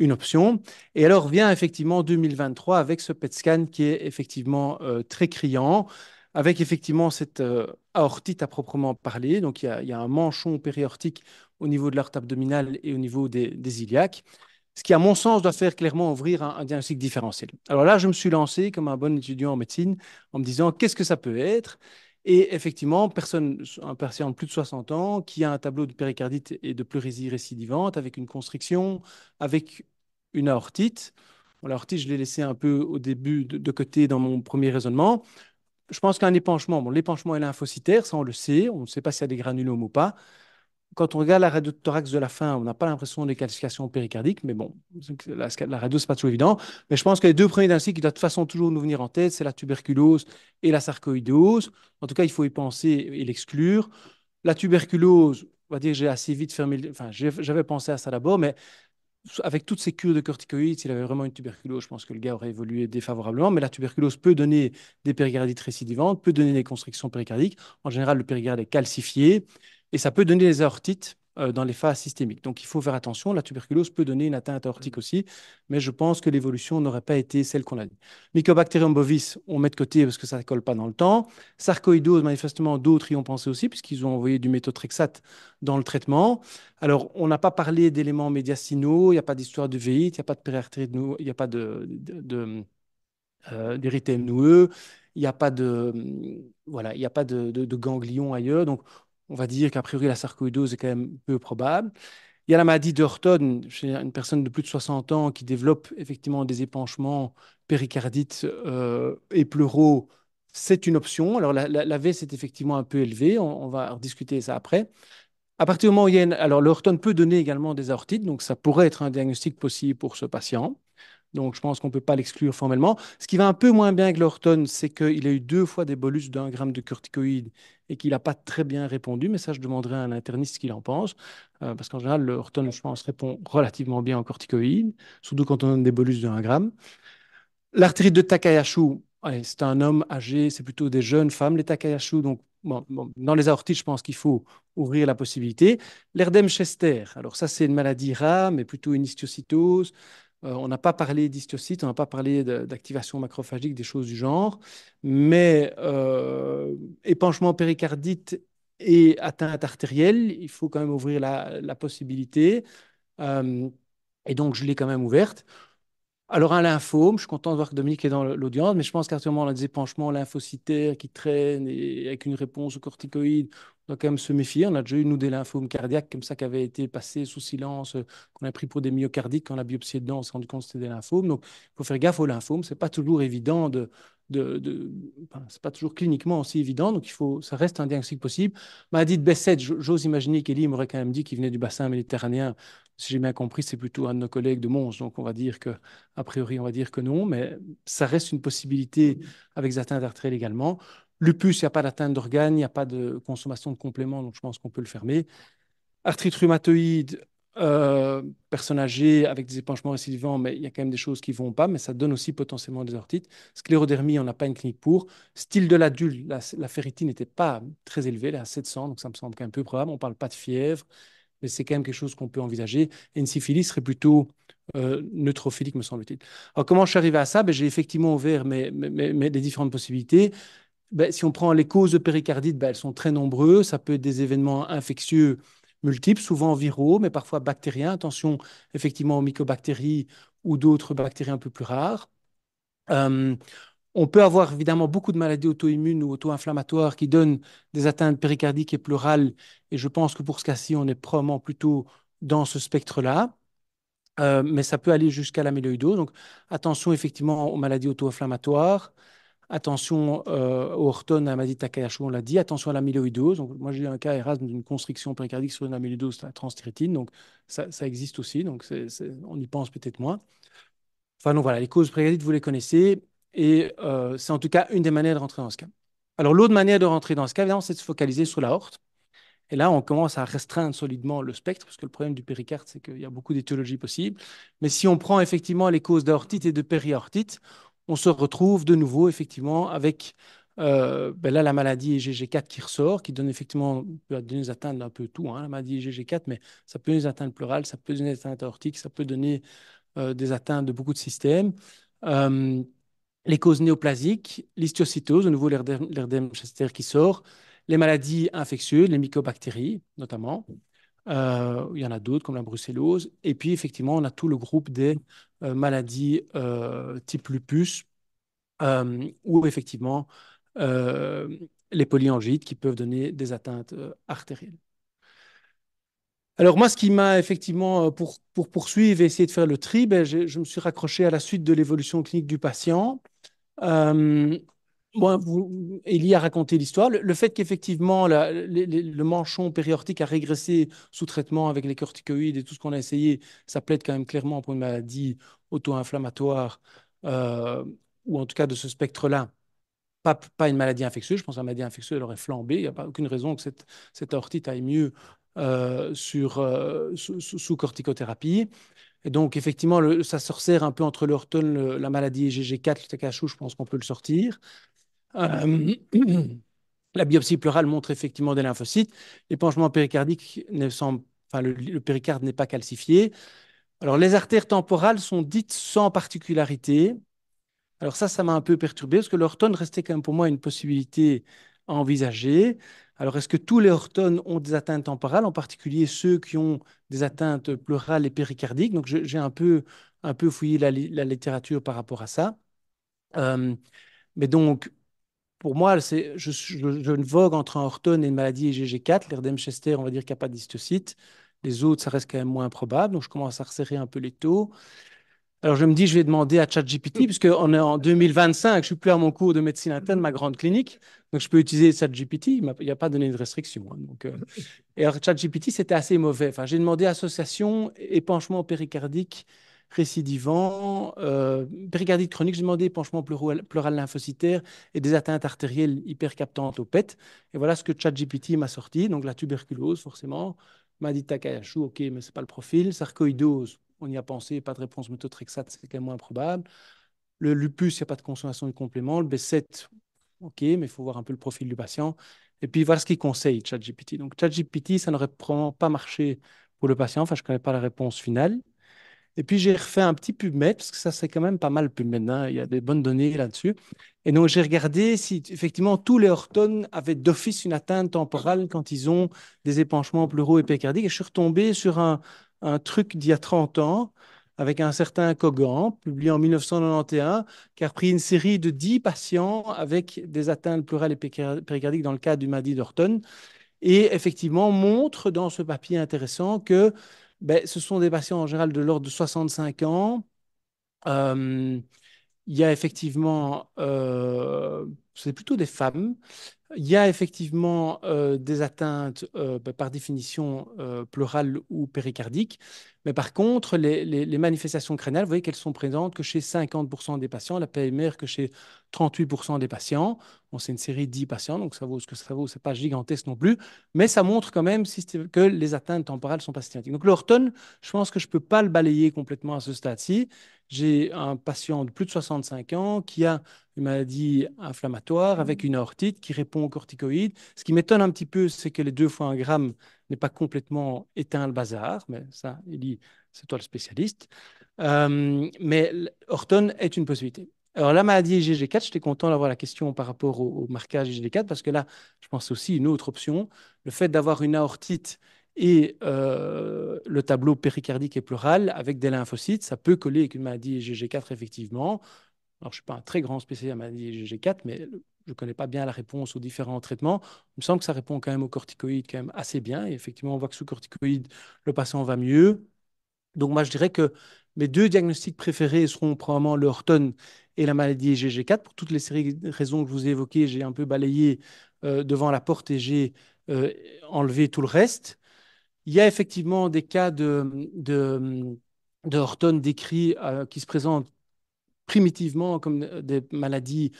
une option. Et alors vient effectivement 2023 avec ce PET scan qui est effectivement très criant, avec effectivement cette aortite à proprement parler. Donc, il y a un manchon périortique au niveau de l'aorte abdominale et au niveau des iliaques, ce qui, à mon sens, doit faire clairement ouvrir un diagnostic différentiel. Alors là, je me suis lancé comme un bon étudiant en médecine en me disant qu'est-ce que ça peut être? Et effectivement, un patient de plus de 60 ans qui a un tableau de péricardite et de pleurésie récidivante avec une constriction, avec une aortite. Bon, l'aortite, je l'ai laissé un peu au début de côté dans mon premier raisonnement. Je pense qu'un épanchement, bon, l'épanchement est lymphocytaire, ça on le sait, on ne sait pas s'il y a des granulomes ou pas. Quand on regarde la radio de thorax de la fin, on n'a pas l'impression des calcifications péricardiques, mais bon, la radio, c'est pas toujours évident. Mais je pense que les deux premiers diagnostics qui doivent de toute façon toujours nous venir en tête, c'est la tuberculose et la sarcoïdose. En tout cas, il faut y penser et l'exclure. La tuberculose, on va dire que j'ai assez vite fermé, enfin, j'avais pensé à ça d'abord, mais avec toutes ces cures de corticoïdes, s'il avait vraiment une tuberculose, je pense que le gars aurait évolué défavorablement. Mais la tuberculose peut donner des péricardites récidivantes, peut donner des constrictions péricardiques. En général, le péricarde est calcifié et ça peut donner des aortites dans les phases systémiques. Donc, il faut faire attention. La tuberculose peut donner une atteinte aortique aussi, mais je pense que l'évolution n'aurait pas été celle qu'on a dit. Mycobacterium bovis, on met de côté parce que ça ne colle pas dans le temps. Sarcoïdose, manifestement, d'autres y ont pensé aussi, puisqu'ils ont envoyé du méthotrexate dans le traitement. Alors, on n'a pas parlé d'éléments médiastinaux, il n'y a pas d'histoire de véite, il n'y a pas de périartérite, il n'y a pas d'érythème noueux, il n'y a pas voilà, il n'y a pas de ganglion ailleurs. Donc, on va dire qu'a priori, la sarcoïdose est quand même peu probable. Il y a la maladie de Horton chez une personne de plus de 60 ans qui développe effectivement des épanchements, péricardites et pleuraux. C'est une option. Alors, la V, c'est effectivement un peu élevé. On va rediscuter ça après. À partir du moment où il y a alors le Horton peut donner également des aortites, donc ça pourrait être un diagnostic possible pour ce patient. Donc je pense qu'on ne peut pas l'exclure formellement. Ce qui va un peu moins bien avec le Horton, c'est qu'il a eu 2 fois des bolus d'1 gramme de corticoïdes et qu'il n'a pas très bien répondu. Mais ça, je demanderai à un interniste ce qu'il en pense. Parce qu'en général, le Horton, je pense, répond relativement bien aux corticoïdes, surtout quand on donne des bolus d'1 gramme. L'arthrite de Takayasu, allez, c'est un homme âgé, c'est plutôt des jeunes femmes, les Takayasu. Donc, dans les aortites, je pense qu'il faut ouvrir la possibilité. L'Erdem-Chester, alors ça, c'est une maladie rare, mais plutôt une histiocytose. On n'a pas parlé d'histiocytes, on n'a pas parlé d'activation macrophagique, des choses du genre. Mais épanchement péricardite et atteinte artérielle, il faut quand même ouvrir la possibilité. Euh, et donc, je l'ai quand même ouverte. Alors, un lymphome, je suis content de voir que Dominique est dans l'audience, mais je pense qu'actuellement, on a des épanchements lymphocytaires qui traînent et avec une réponse aux corticoïdes, on doit quand même se méfier. On a déjà eu, nous, des lymphomes cardiaques comme ça qui avaient été passés sous silence, qu'on a pris pour des myocardites. Quand on a biopsié dedans, on s'est rendu compte que c'était des lymphomes. Donc, il faut faire gaffe aux lymphomes. Ce n'est pas toujours évident enfin, c'est pas toujours cliniquement aussi évident. Donc, ça reste un diagnostic possible. Maladie de Behçet, j'ose imaginer qu'Elie m'aurait quand même dit qu'il venait du bassin méditerranéen. Si j'ai bien compris, c'est plutôt un de nos collègues de Mons. Donc, on va dire que a priori, on va dire que non, mais ça reste une possibilité avec des atteintes artérielles également. Lupus, il n'y a pas d'atteinte d'organes, il n'y a pas de consommation de compléments, donc je pense qu'on peut le fermer. Arthrite rhumatoïde, personne âgée avec des épanchements récidivants, mais il y a quand même des choses qui ne vont pas, mais ça donne aussi potentiellement des ortites. Sclérodermie, on n'a pas une clinique pour. Style de l'adulte, la ferritine n'était pas très élevée, elle est à 700, donc ça me semble quand même peu probable. On ne parle pas de fièvre, mais c'est quand même quelque chose qu'on peut envisager. Et une syphilis serait plutôt neutrophilique, me semble-t-il. Alors, comment je suis arrivé à ça? Ben, j'ai effectivement ouvert les différentes possibilités. Ben, si on prend les causes de péricardite, ben, elles sont très nombreuses. Ça peut être des événements infectieux multiples, souvent viraux, mais parfois bactériens. Attention, effectivement, aux mycobactéries ou d'autres bactéries un peu plus rares. Euh, on peut avoir évidemment beaucoup de maladies auto-immunes ou auto-inflammatoires qui donnent des atteintes péricardiques et pleurales. Et je pense que pour ce cas-ci, on est probablement plutôt dans ce spectre-là. Mais ça peut aller jusqu'à l'amyloïdose. Donc, attention effectivement aux maladies auto-inflammatoires. Attention au Horton, à la maladie de Takayasu, on l'a dit. Attention à l'amyloïdose. Donc, moi, j'ai eu un cas Erasme d'une constriction péricardique sur une amyloïdose, la transthyrétine. Donc, ça existe aussi. Donc, on y pense peut-être moins. Enfin, donc voilà, les causes péricardites, vous les connaissez. Et c'est en tout cas une des manières de rentrer dans ce cas. Alors, l'autre manière de rentrer dans ce cas, évidemment, c'est de se focaliser sur l'aorte. Et là, on commence à restreindre solidement le spectre, parce que le problème du péricarde, c'est qu'il y a beaucoup d'étiologies possibles. Mais si on prend effectivement les causes d'aortite et de périaortite, on se retrouve de nouveau effectivement avec ben là, la maladie IgG4 qui ressort, qui donne effectivement, peut donner des atteintes d'un peu tout, hein, la maladie IgG4, mais ça peut donner des atteintes pleurales, ça peut donner des atteintes aortiques, ça peut donner des atteintes de beaucoup de systèmes. Euh, les causes néoplasiques, l'histiocytose, de nouveau l'Erdem-Chester qui sort, les maladies infectieuses, les mycobactéries notamment. Il y en a d'autres comme la brucellose. Et puis effectivement, on a tout le groupe des maladies type lupus ou effectivement euh, les polyangiites qui peuvent donner des atteintes artérielles. Alors moi, ce qui m'a effectivement, pour poursuivre et essayer de faire le tri, ben, je me suis raccroché à la suite de l'évolution clinique du patient. Euh, Bon, Élie a raconté l'histoire. Le fait qu'effectivement le manchon périortique a régressé sous traitement avec les corticoïdes et tout ce qu'on a essayé, ça plaide quand même clairement pour une maladie auto-inflammatoire euh, ou en tout cas de ce spectre-là. Pas une maladie infectieuse. Je pense que la maladie infectieuse elle aurait flambé. Il n'y a pas aucune raison que cette aortite aille mieux sous corticothérapie. Et donc, effectivement, ça se resserre un peu entre le Horton, la maladie IgG4, le Takashou, je pense qu'on peut le sortir. Euh, la biopsie pleurale montre effectivement des lymphocytes. L'épanchement péricardique ne semble, enfin, le péricarde n'est pas calcifié. Alors, les artères temporales sont dites sans particularité. Alors ça m'a un peu perturbé parce que l'Horton restait quand même pour moi une possibilité à envisager. Alors, est-ce que tous les Horton ont des atteintes temporales, en particulier ceux qui ont des atteintes pleurales et péricardiques? Donc, j'ai un peu fouillé la littérature par rapport à ça. Euh, mais donc, pour moi, je ne vogue entre un Horton et une maladie IgG4. L'Erdheim-Chester, on va dire qu'il n'y a pas d'histocyte. Les autres, ça reste quand même moins probable. Donc, je commence à resserrer un peu les taux. Alors, je me dis, je vais demander à ChatGPT, puisqu'on est en 2025, je ne suis plus à mon cours de médecine interne, ma grande clinique. Donc, je peux utiliser ChatGPT. Il n'a pas donné de restriction, hein. Donc, et alors, ChatGPT, c'était assez mauvais. Enfin, j'ai demandé association, épanchement péricardique récidivant, péricardite chronique. J'ai demandé épanchement pleural lymphocytaire et des atteintes artérielles hypercaptantes au PET. Et voilà ce que ChatGPT m'a sorti. Donc, la tuberculose, forcément. M'a dit Takayasu, OK, mais ce n'est pas le profil. Sarcoïdose, on y a pensé, pas de réponse méthotrexate, c'est quand même moins probable. Le lupus, il n'y a pas de consommation du complément. Le B7, OK, mais il faut voir un peu le profil du patient. Et puis voilà ce qu'il conseille, ChatGPT. Donc ChatGPT, ça n'aurait probablement pas marché pour le patient. Enfin, je ne connais pas la réponse finale. Et puis j'ai refait un petit PubMed, parce que ça, c'est quand même pas mal PubMed, hein. Il y a des bonnes données là-dessus. Et donc j'ai regardé si effectivement tous les Horton avaient d'office une atteinte temporale quand ils ont des épanchements pleuraux et péricardiques. Et je suis retombé sur un truc d'il y a 30 ans avec un certain Kogan, publié en 1991, qui a repris une série de 10 patients avec des atteintes pleurales et péricardiques dans le cadre du maladie d'Horton. Et effectivement, montre dans ce papier intéressant que ben, ce sont des patients en général de l'ordre de 65 ans. Euh, il y a effectivement, c'est plutôt des femmes. Il y a effectivement des atteintes, ben, par définition, pleurales ou péricardiques. Mais par contre, les manifestations crâniennes, vous voyez qu'elles sont présentes que chez 50% des patients, la PMR que chez 38% des patients. Bon, c'est une série de 10 patients, donc ça vaut ce que ça vaut. Ce n'est pas gigantesque non plus. Mais ça montre quand même que les atteintes temporales sont pas systématiques. Donc l'Horton, je pense que je ne peux pas le balayer complètement à ce stade-ci. J'ai un patient de plus de 65 ans qui a une maladie inflammatoire avec une aortite qui répond aux corticoïdes. Ce qui m'étonne un petit peu, c'est que les 2 fois 1 gramme n'aient pas complètement éteint le bazar, mais ça, Elie, c'est toi le spécialiste. Mais Horton est une possibilité. Alors, la maladie IgG4, j'étais content d'avoir la question par rapport au marquage IgG4 parce que là, je pense aussi une autre option. Le fait d'avoir une aortite et le tableau péricardique et pleural avec des lymphocytes, ça peut coller avec une maladie IgG4, effectivement. Alors, je ne suis pas un très grand spécialiste de la maladie IgG4, mais je ne connais pas bien la réponse aux différents traitements. Il me semble que ça répond quand même aux corticoïdes quand même assez bien. Et effectivement, on voit que sous corticoïdes, le patient va mieux. Donc, moi, je dirais que mes 2 diagnostics préférés seront probablement le Horton et la maladie IgG4. Pour toutes les séries de raisons que je vous ai évoquées, j'ai un peu balayé devant la porte et j'ai enlevé tout le reste. Il y a effectivement des cas de Horton décrits qui se présentent primitivement comme des maladies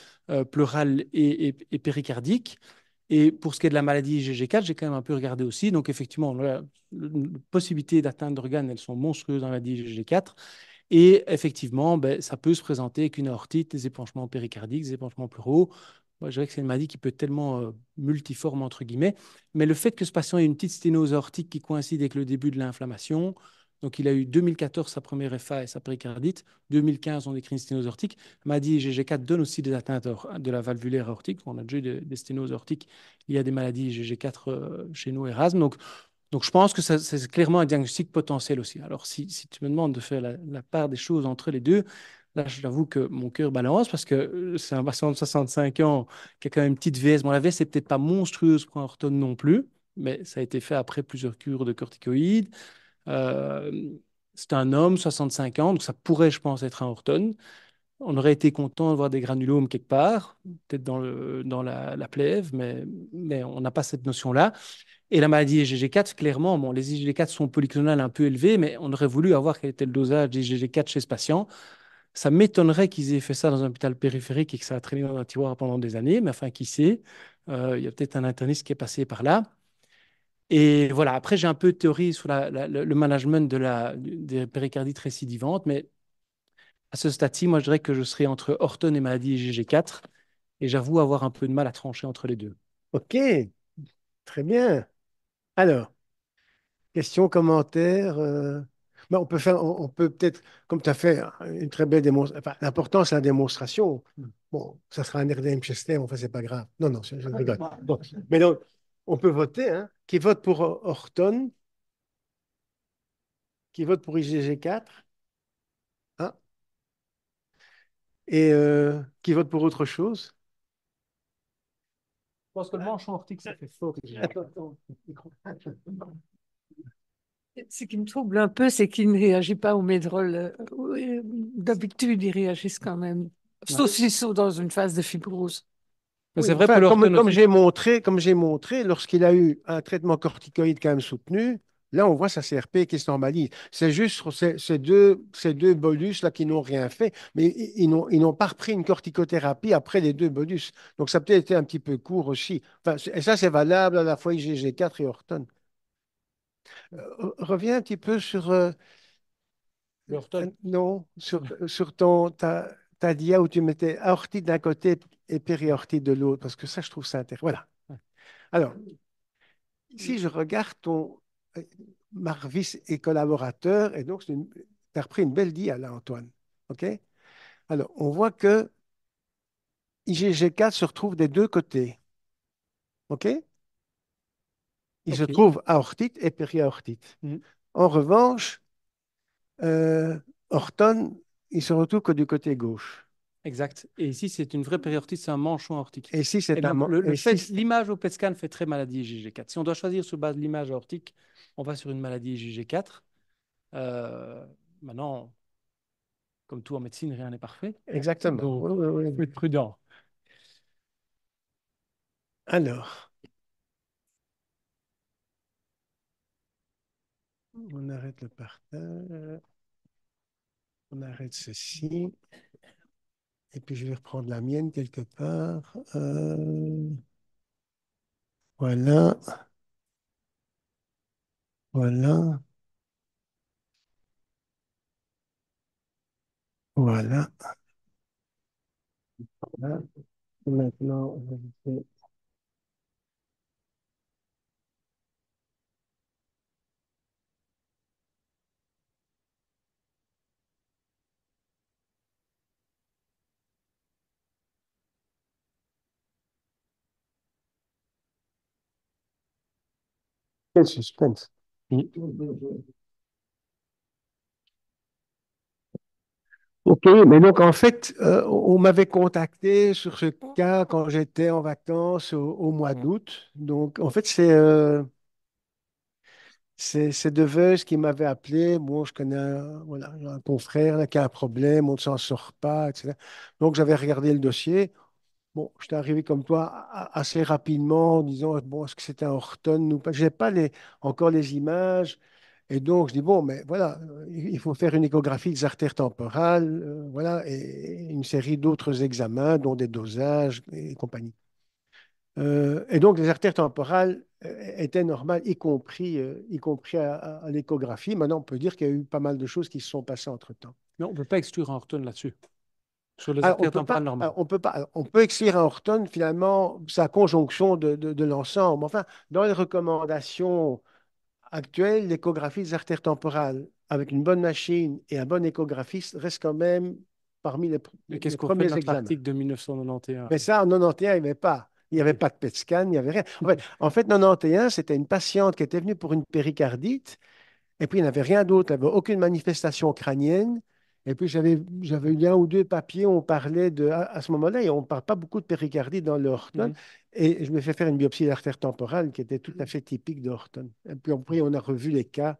pleurales et péricardiques. Et pour ce qui est de la maladie IgG4, j'ai quand même un peu regardé aussi. Donc, effectivement, la possibilité d'atteindre d'organes, elles sont monstrueuses dans la maladie IgG4. Et effectivement, ben, ça peut se présenter avec une aortite, des épanchements péricardiques, des épanchements pleuraux. Moi, je dirais que c'est une maladie qui peut être tellement multiforme, entre guillemets. Mais le fait que ce patient ait une petite sténose aortique qui coïncide avec le début de l'inflammation, donc il a eu 2014 sa première FA et sa péricardite, 2015 on décrit une sténose aortique. Maladie IgG4 donne aussi des atteintes de la valvulaire aortique. On a déjà eu des sténoses aortiques. Il y a des maladies IgG4 chez nous, Erasme. Donc, je pense que c'est clairement un diagnostic potentiel aussi. Alors, si tu me demandes de faire la part des choses entre les deux, là, je t'avoue que mon cœur balance parce que c'est un patient de 65 ans qui a quand même une petite VS. Bon, la VS, c'est peut-être pas monstrueuse pour un orthone non plus, mais ça a été fait après plusieurs cures de corticoïdes. Euh, c'est un homme, 65 ans, donc ça pourrait, je pense, être un orthone. On aurait été content de voir des granulomes quelque part, peut-être dans la plèvre, mais on n'a pas cette notion-là. Et la maladie IgG4, clairement, bon, les IgG4 sont polyclonales un peu élevées, mais on aurait voulu avoir quel était le dosage d'IgG4 chez ce patient. Ça m'étonnerait qu'ils aient fait ça dans un hôpital périphérique et que ça a traîné dans un tiroir pendant des années, mais enfin, qui sait, il y a peut-être un interniste qui est passé par là. Et voilà, après, j'ai un peu de théorie sur le management des péricardites récidivantes, mais à ce stade-ci, moi, je dirais que je serais entre Horton et maladie IgG4, et j'avoue avoir un peu de mal à trancher entre les deux. OK, très bien. Alors, questions, commentaires. Ben, on peut peut-être, comme tu as fait une très belle démonstration, enfin, l'important, c'est la démonstration. Bon, ça sera un RDM Chester, enfin, c'est pas grave. Non, non, je rigole. Bon. Mais donc, on peut voter, hein. Qui vote pour Horton? Qui vote pour IgG4? Hein? Et qui vote pour autre chose? Je pense que le manchon ortique, ça fait fort. Attends, Ce qui me trouble un peu, c'est qu'il ne réagit pas au médrol. Oui, d'habitude, ils réagissent quand même. Ouais. Sauf s'ils sont dans une phase de fibrose. Mais c'est oui, vrai pour enfin, l'Horton aussi. comme j'ai montré, lorsqu'il a eu un traitement corticoïde quand même soutenu, là, on voit sa CRP qui se normalise. C'est juste sur ces deux bolus là qui n'ont rien fait, mais ils n'ont pas repris une corticothérapie après les deux bolus. Donc, ça a peut-être été un petit peu court aussi. Enfin, et ça, c'est valable à la fois IgG4 et Horton. Reviens un petit peu sur, L'Horton. non, sur ta dia où tu mettais aortite d'un côté et périaortite de l'autre, parce que ça, je trouve ça intéressant. Voilà. Alors, si je regarde ton euh, Marvis et collaborateur, et donc tu as repris une belle dia là, Antoine. OK? Alors, on voit que IgG4 se retrouve des deux côtés. OK? Il se OK. trouve aortite et périaortite. Mhm. En revanche, euh, Orton, il se retrouve que du côté gauche. Exact. Et ici, c'est une vraie périortite, c'est un manchon aortique. Et si Et c'est un. donc, Et si, l'image au PET scan fait très maladie IgG4. Si on doit choisir sur base de l'image aortique, on va sur une maladie IgG4. Maintenant, comme tout en médecine, rien n'est parfait. exactement. Donc, Oui, oui, il faut oui. être prudent. Alors, on arrête le partage. On arrête ceci. Et puis, je vais reprendre la mienne quelque part. Voilà, voilà, voilà. Voilà. Maintenant, on va faire quel suspense. OK, mais donc en fait, on m'avait contacté sur ce cas quand j'étais en vacances au mois d'août. Donc en fait, c'est Deveuze qui m'avait appelé. Bon, je connais voilà, un confrère là, qui a un problème, on ne s'en sort pas, etc. Donc j'avais regardé le dossier. Bon, j'étais arrivé comme toi assez rapidement en disant, bon, est-ce que c'était un Horton ou pas? Je n'ai pas encore les images. Et donc, je dis, bon, mais voilà, il faut faire une échographie des artères temporales, voilà, et une série d'autres examens, dont des dosages et compagnie. Et donc, les artères temporales étaient normales, y compris à l'échographie. Maintenant, on peut dire qu'il y a eu pas mal de choses qui se sont passées entre-temps. Mais on ne peut pas exclure un Horton là-dessus, sur les Alors, artères temporales normales. on peut pas, alors, on peut exclure un Horton, finalement, sa conjonction de l'ensemble. Enfin, dans les recommandations actuelles, l'échographie des artères temporales avec une bonne machine et un bon échographiste reste quand même parmi Et qu'est-ce les qu'on fait de premiers notre examens. article de 1991? Mais ça, en 91, il n'y avait pas. Il n'y avait OK. pas de PET scan, il n'y avait rien. En fait, 91, c'était une patiente qui était venue pour une péricardite. Et puis, il n'y avait rien d'autre. Il n'y avait aucune manifestation crânienne. Et puis, j'avais eu un ou deux papiers où on parlait de. À ce moment-là, et on ne parle pas beaucoup de péricardite dans le Horton. Mhm. Et je me fais faire une biopsie d'artère temporale qui était tout à fait typique de Horton. Et puis, après, on a revu les cas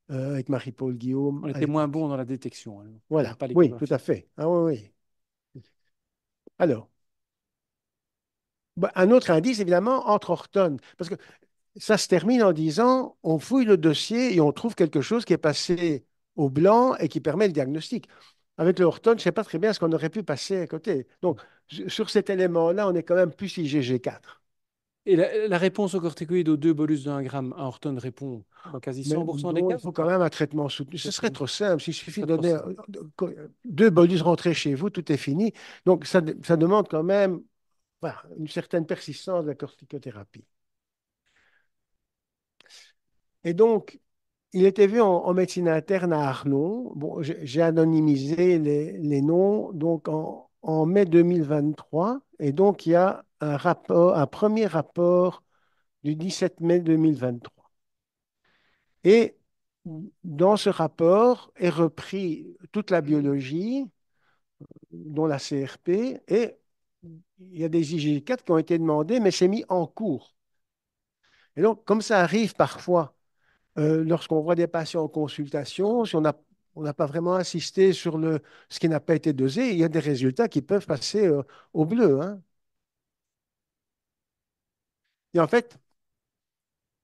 avec Marie-Paul Guillaume On à était moins l'époque. bon dans la détection, hein. On n'avait Voilà. pas Oui, tout à l'échographie. fait. Ah oui, oui. Alors, bah, un autre indice, évidemment, entre Horton. Parce que ça se termine en disant, on fouille le dossier et on trouve quelque chose qui est passé au blanc et qui permet le diagnostic. Avec le Horton, je ne sais pas très bien ce qu'on aurait pu passer à côté. Donc, sur cet élément-là, on est quand même plus IgG4. Et la réponse au corticoïde aux 2 bolus de 1 gramme à Horton répond dans quasi Mais 100% des bon, cas il ou faut quand pas? même un traitement soutenu. Ce serait trop simple. Il suffit Pas de trop donner simple. 2 bolus rentrés chez vous, tout est fini. Donc, ça demande quand même voilà, une certaine persistance de la corticothérapie. Et donc, il était vu en médecine interne à Arlon. Bon, j'ai anonymisé les noms. Donc, en mai 2023, et donc il y a un premier rapport du 17 mai 2023. Et dans ce rapport est repris toute la biologie, dont la CRP, et il y a des IG4 qui ont été demandés, mais c'est mis en cours. Et donc, comme ça arrive parfois, lorsqu'on voit des patients en consultation, si on n'a pas vraiment insisté sur ce qui n'a pas été dosé, il y a des résultats qui peuvent passer au bleu, hein. Et en fait,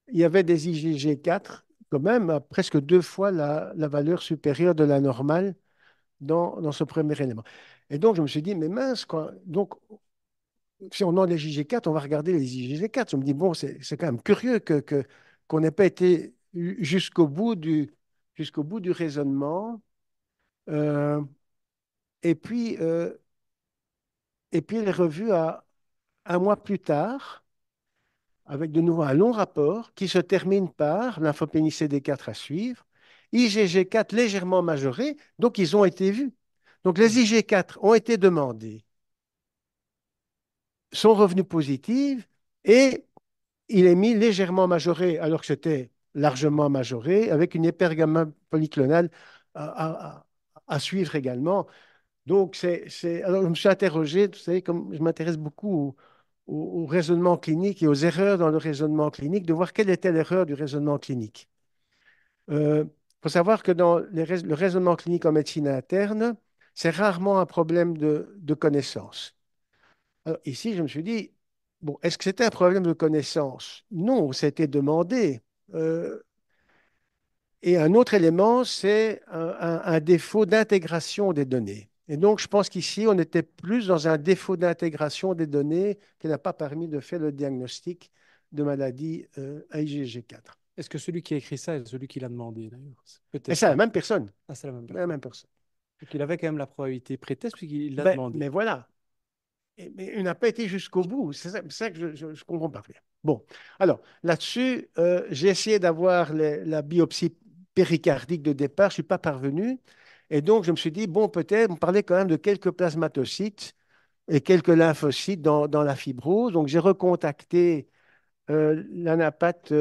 il y avait des IgG4 quand même à presque 2 fois la valeur supérieure de la normale dans ce premier élément. Et donc, je me suis dit, mais mince, quoi. Donc, si on a les IgG4, on va regarder les IgG4. Je me dis, bon, c'est quand même curieux qu'on n'ait pas été jusqu'au bout du raisonnement. Euh, et puis, euh, et puis, elle est revue à un mois plus tard, avec de nouveau un long rapport qui se termine par lymphopénie CD4 à suivre, IgG4 légèrement majoré, donc ils ont été vus. Donc les IG4 ont été demandés, sont revenus positifs et il est mis légèrement majoré alors que c'était largement majoré avec une hypergamme polyclonale à, à- à suivre également. Donc, alors, je me suis interrogé, vous savez, comme je m'intéresse beaucoup au raisonnement clinique et aux erreurs dans le raisonnement clinique, de voir quelle était l'erreur du raisonnement clinique. Il faut savoir que dans le raisonnement clinique en médecine interne, c'est rarement un problème de connaissance. Alors, ici, je me suis dit, bon, est-ce que c'était un problème de connaissance? Non, c'était demandé. Euh, et un autre élément, c'est un défaut d'intégration des données. Et donc, je pense qu'ici, on était plus dans un défaut d'intégration des données qui n'a pas permis de faire le diagnostic de maladie IgG4. Est-ce que celui qui a écrit ça est celui qui l'a demandé d'ailleurs? C'est Et peut-être c'est la ça. même personne. Ah, c'est la même La personne. même personne. Donc il avait quand même la probabilité pré-test puisqu'il l'a Ben, demandé. mais voilà. Mais il n'a pas été jusqu'au bout. C'est ça que je ne comprends pas bien. Bon, alors là-dessus, j'ai essayé d'avoir la biopsie péricardique de départ. Je ne suis pas parvenu. Et donc, je me suis dit, bon, peut-être, on parlait quand même de quelques plasmatocytes et quelques lymphocytes dans la fibrose. Donc, j'ai recontacté l'anapathe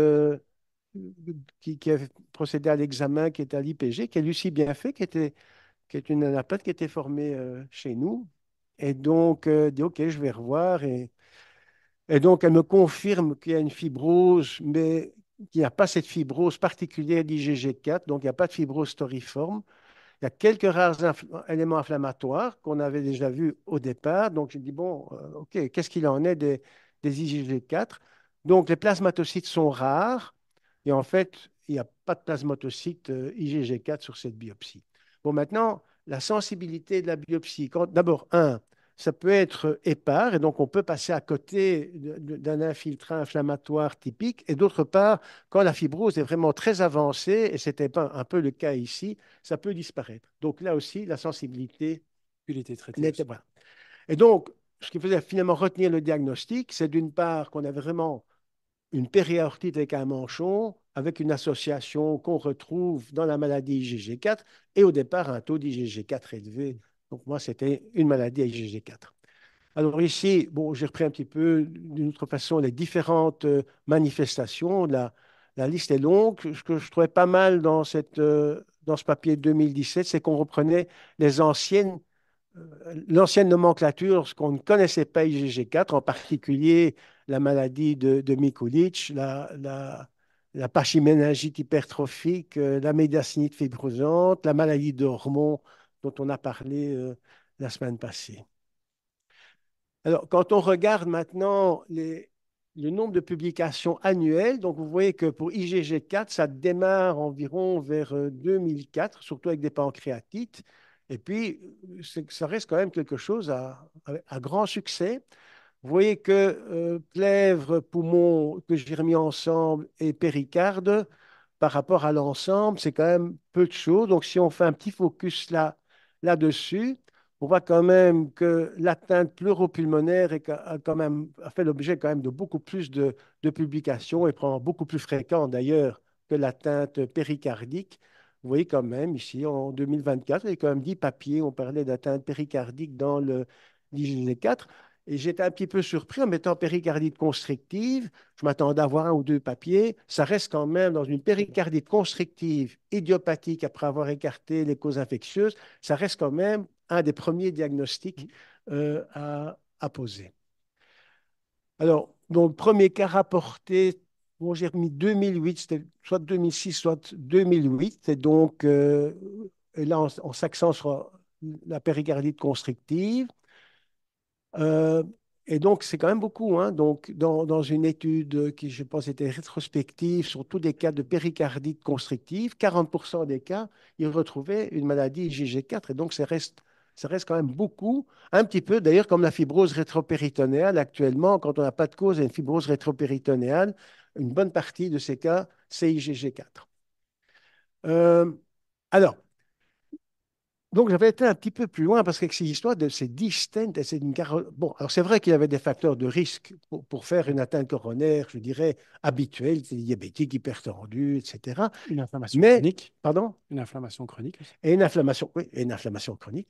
qui a procédé à l'examen, qui était à l'IPG, qui a Lucie Bienfait, qui est une anapathe qui était formée chez nous. Et donc, dit, OK, je vais revoir. Et donc, elle me confirme qu'il y a une fibrose, mais qu'il n'y a pas cette fibrose particulière d'IgG4, donc il n'y a pas de fibrose storiforme. Il y a quelques rares éléments inflammatoires qu'on avait déjà vus au départ. Donc, j'ai dit, bon, OK, qu'est-ce qu'il en est des IgG4? Donc, les plasmatocytes sont rares. Et en fait, il n'y a pas de plasmatocytes IgG4 sur cette biopsie. Bon, maintenant, la sensibilité de la biopsie. D'abord, ça peut être épars, et donc on peut passer à côté d'un infiltrant inflammatoire typique. Et d'autre part, quand la fibrose est vraiment très avancée, et c'était pas un peu le cas ici, ça peut disparaître. Donc là aussi, la sensibilité Il était traité n'était aussi. pas. Et donc, ce qui faisait finalement retenir le diagnostic, c'est d'une part qu'on avait vraiment une périaortite avec un manchon, avec une association qu'on retrouve dans la maladie IgG4, et au départ, un taux d'IgG4 élevé. Donc moi, c'était une maladie IgG4. Alors ici, bon, j'ai repris un petit peu d'une autre façon les différentes manifestations. La liste est longue. Ce que je trouvais pas mal dans ce papier de 2017, c'est qu'on reprenait l'ancienne nomenclature, ce qu'on ne connaissait pas IgG4, en particulier la maladie de Mikulicz, la pachyméningite hypertrophique, la médiastinite fibrosante, la maladie d'Ormond dont on a parlé la semaine passée. Alors, quand on regarde maintenant le nombre de publications annuelles, donc vous voyez que pour IgG4, ça démarre environ vers 2004, surtout avec des pancréatites. Et puis, ça reste quand même quelque chose à grand succès. Vous voyez que plèvre, poumon que j'ai remis ensemble et péricarde, par rapport à l'ensemble, c'est quand même peu de choses. Donc, si on fait un petit focus là-dessus, on voit quand même que l'atteinte pleuropulmonaire a fait l'objet quand même de beaucoup plus de publications et probablement beaucoup plus fréquent d'ailleurs que l'atteinte péricardique. Vous voyez quand même ici, en 2024, il y a quand même 10 papiers, on parlait d'atteinte péricardique dans le l'IgG4. Et j'étais un petit peu surpris en mettant péricardite constrictive. Je m'attendais à avoir un ou deux papiers. Ça reste quand même dans une péricardite constrictive idiopathique après avoir écarté les causes infectieuses. Ça reste quand même un des premiers diagnostics à poser. Alors, donc, le premier cas rapporté, bon, j'ai remis 2008, c'était soit 2006, soit 2008. Et donc, et là, on s'accent sur la péricardite constrictive. Euh, et donc, c'est quand même beaucoup, hein. Donc, dans une étude qui, je pense, était rétrospective sur tous les cas de péricardite constrictive, 40% des cas, ils retrouvaient une maladie IgG4. Et donc, ça reste quand même beaucoup. Un petit peu, d'ailleurs, comme la fibrose rétropéritonéale actuellement, quand on n'a pas de cause et une fibrose rétropéritonéale, une bonne partie de ces cas, c'est IgG4. Euh, alors, donc, j'avais été un petit peu plus loin parce que ces histoires de ces 10 stents, et c'est une bon, alors c'est vrai qu'il y avait des facteurs de risque pour faire une atteinte coronaire, je dirais, habituelle, c'est diabétique, hypertendu, etc. Une inflammation Mais, chronique. pardon, Une inflammation chronique aussi. et une inflammation, oui, et une inflammation chronique.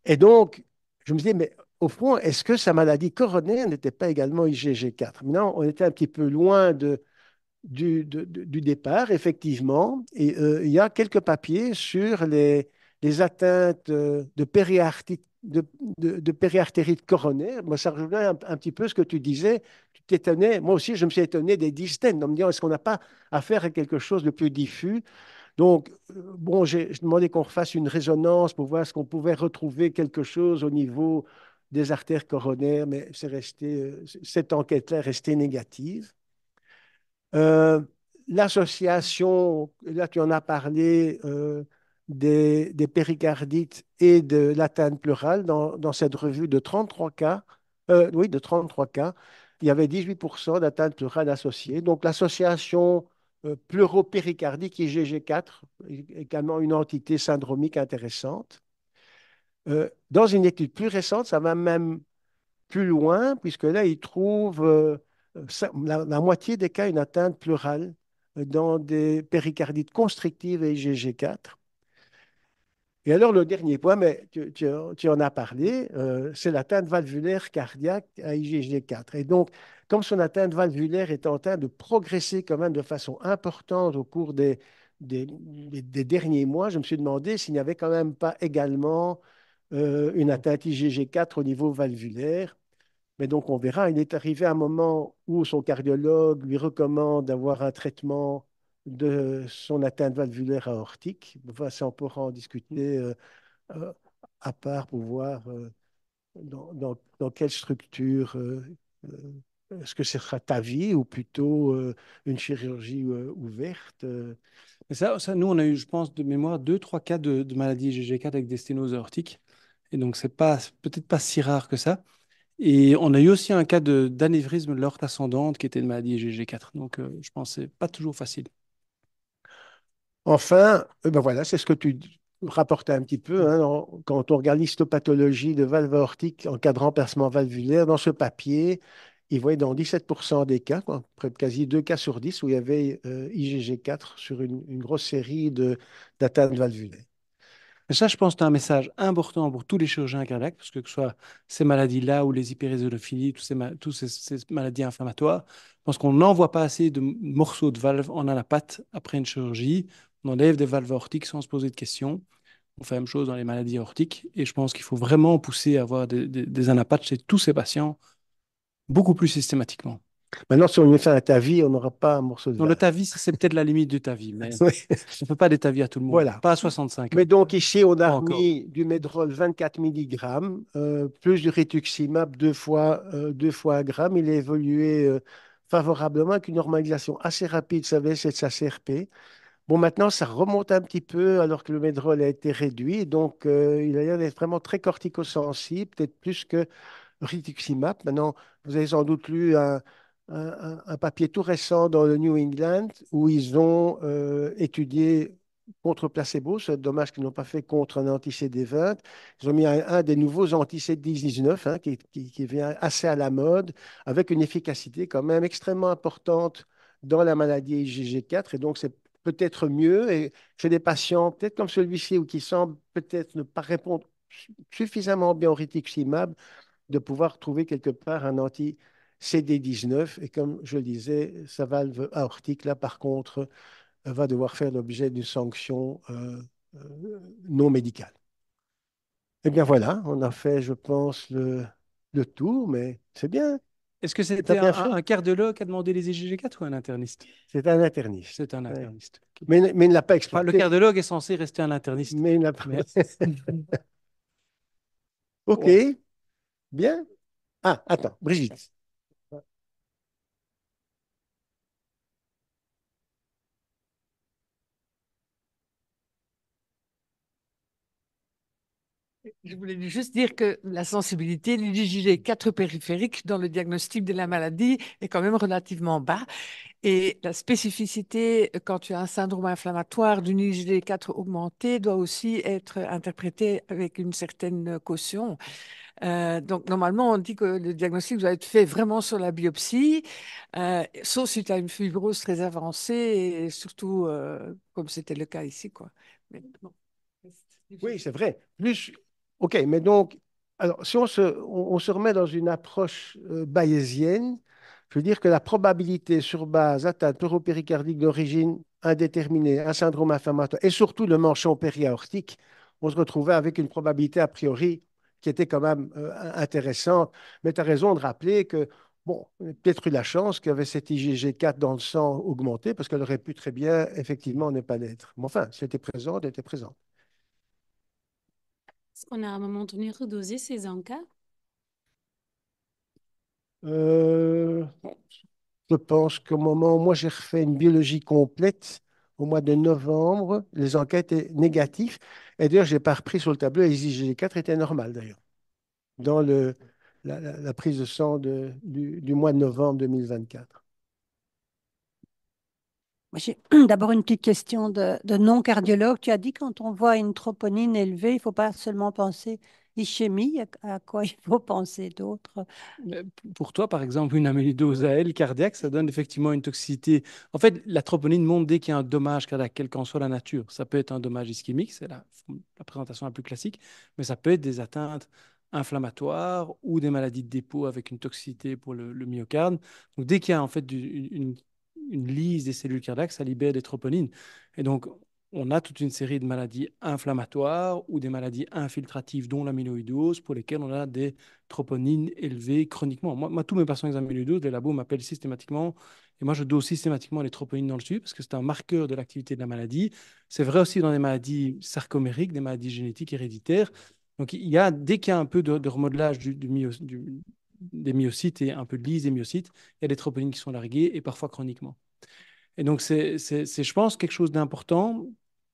Et donc, je me disais, mais au fond, est-ce que sa maladie coronaire n'était pas également IgG4? Maintenant, on était un petit peu loin du départ, effectivement. Et il y a quelques papiers sur les atteintes de périartérite coronaire. Moi, ça rejoint un petit peu ce que tu disais. Tu t'étonnais. Moi aussi, je me suis étonné des dystènes, en me disant, est-ce qu'on n'a pas affaire à quelque chose de plus diffus? Donc, bon, j'ai demandé qu'on refasse une résonance pour voir ce qu'on pouvait retrouver quelque chose au niveau des artères coronaires, mais cette enquête-là est restée négative. Euh, L'association, là tu en as parlé, des péricardites et de l'atteinte pleurale dans cette revue de 33 cas, oui, de 33 cas, il y avait 18% d'atteinte pleurale associée. Donc l'association pleuropéricardique IgG4, également une entité syndromique intéressante. Dans une étude plus récente, ça va même plus loin, puisque là, ils trouvent la moitié des cas une atteinte pleurale dans des péricardites constrictives et IgG4. Et alors, le dernier point, mais tu en as parlé, c'est l'atteinte valvulaire cardiaque à IgG4. Et donc, comme son atteinte valvulaire est en train de progresser quand même de façon importante au cours des derniers mois, je me suis demandé s'il n'y avait quand même pas également une atteinte IgG4 au niveau valvulaire. Mais donc, on verra. Il est arrivé un moment où son cardiologue lui recommande d'avoir un traitement de son atteinte valvulaire aortique. Enfin, ça, on pourra en discuter euh, à part pour voir dans quelle structure est-ce que ce sera ta vie ou plutôt une chirurgie ouverte. Et ça, nous, on a eu, je pense, de mémoire, deux, trois cas de maladie IgG4 avec des sténoses aortiques. Et donc, c'est pas, peut-être pas si rare que ça. Et on a eu aussi un cas d'anévrisme de l'aorte ascendante qui était une maladie IgG4. Donc, je pense que c'est pas toujours facile. Enfin, ben voilà, c'est ce que tu rapportais un petit peu, hein, quand on regarde l'histopathologie de valve aortique encadrant percement valvulaire, dans ce papier, ils voyaient dans 17% des cas, quoi, près de quasi 2 cas sur 10, où il y avait IgG4 sur une grosse série d'atteintes valvulaires. Et ça, je pense que c'est un message important pour tous les chirurgiens cardiaques, parce que ce soit ces maladies-là ou les hyperéosinophilies, toutes ces maladies inflammatoires, je pense qu'on n'envoie pas assez de morceaux de valve en anapathe après une chirurgie. On enlève des valves aortiques sans se poser de questions. On fait la même chose dans les maladies aortiques. Et je pense qu'il faut vraiment pousser à avoir des anapathes chez tous ces patients beaucoup plus systématiquement. Maintenant, si on lui fait un TAVI, on n'aura pas un morceau de Dans le valve. TAVI, ça, c'est peut-être la limite du TAVI, mais Oui, on ne fait pas des TAVI à tout le monde, voilà. pas à 65 ans, Mais donc ici, on a pas encore. remis du Medrol 24 mg, plus du rituximab 2 fois 1 gramme. Il a évolué favorablement avec une normalisation assez rapide, ça va, c'est de sa CRP. Bon, maintenant, ça remonte un petit peu alors que le Medrol a été réduit. Donc, il a l'air d'être vraiment très corticosensible, peut-être plus que rituximab. Maintenant, vous avez sans doute lu un papier tout récent dans le New England où ils ont étudié contre placebo. C'est dommage qu'ils n'ont pas fait contre un anti-CD20. Ils ont mis un des nouveaux anti-CD19 hein, qui vient assez à la mode, avec une efficacité quand même extrêmement importante dans la maladie IgG4. Et donc, c'est peut-être mieux. Et chez des patients, peut-être comme celui-ci, ou qui semblent peut-être ne pas répondre suffisamment bien au rituximab, de pouvoir trouver quelque part un anti-CD19. Et comme je le disais, sa valve aortique, là, par contre, va devoir faire l'objet d'une sanction non médicale. Eh bien voilà, on a fait, je pense, le tour, mais c'est bien, Est-ce que t'as c'était bien fait. un cardiologue qui a demandé les IgG4 ou un interniste? C'est un interniste. C'est un Ouais. interniste. Ok. Mais il ne l'a pas Enfin, le exploité. cardiologue est censé rester un interniste. Mais il n'a pas. Mais OK, bon. bien. Ah, attends, Brigitte. Je voulais juste dire que la sensibilité, l'IgG4 périphérique dans le diagnostic de la maladie est quand même relativement bas. Et la spécificité, quand tu as un syndrome inflammatoire d'une IgG4 augmentée, doit aussi être interprétée avec une certaine caution. Donc, normalement, on dit que le diagnostic doit être fait vraiment sur la biopsie, sauf si tu as une fibrose très avancée, et surtout comme c'était le cas ici, quoi. Mais bon, c'est Oui, difficile. c'est vrai. Plus, OK, mais donc, alors, si on se remet dans une approche bayésienne, je veux dire que la probabilité sur base atteinte pleuropéricardique d'origine indéterminée, un syndrome inflammatoire et surtout le manchon périaortique, on se retrouvait avec une probabilité a priori qui était quand même intéressante. Mais tu as raison de rappeler que, bon, on a peut-être eu la chance qu'il y avait cette IgG4 dans le sang augmenté parce qu'elle aurait pu très bien, effectivement, ne pas l'être. Mais enfin, si elle était présente, elle était présente. Est-ce qu'on a à un moment donné redosé ces encas? Euh, je pense qu'au moment où moi j'ai refait une biologie complète, au mois de novembre, les enquêtes étaient négatives. Et d'ailleurs, je n'ai pas repris sur le tableau, les IgG4 étaient normales d'ailleurs, dans la prise de sang du mois de novembre 2024. Moi, j'ai d'abord une petite question de non-cardiologue. Tu as dit quand on voit une troponine élevée, il ne faut pas seulement penser ischémie, à quoi il faut penser d'autre? Mais pour toi, par exemple, une amylodose à L cardiaque, ça donne effectivement une toxicité. En fait, la troponine monte dès qu'il y a un dommage cardiaque, quelle qu'en soit la nature. Ça peut être un dommage ischémique, c'est la présentation la plus classique, mais ça peut être des atteintes inflammatoires ou des maladies de dépôt avec une toxicité pour le myocarde. Donc, dès qu'il y a en fait une lyse des cellules cardiaques, ça libère des troponines. Et donc, on a toute une série de maladies inflammatoires ou des maladies infiltratives, dont l'amyloïdose, pour lesquelles on a des troponines élevées chroniquement. Moi, tous mes patients avec amyloïdose, les labos m'appellent systématiquement, et moi, je dose systématiquement les troponines dans le suivi parce que c'est un marqueur de l'activité de la maladie. C'est vrai aussi dans les maladies sarcomériques, des maladies génétiques héréditaires. Donc, dès qu'il y a un peu de remodelage des myocytes et un peu de lyse des myocytes, il y a des troponines qui sont larguées et parfois chroniquement. Et donc, je pense, quelque chose d'important.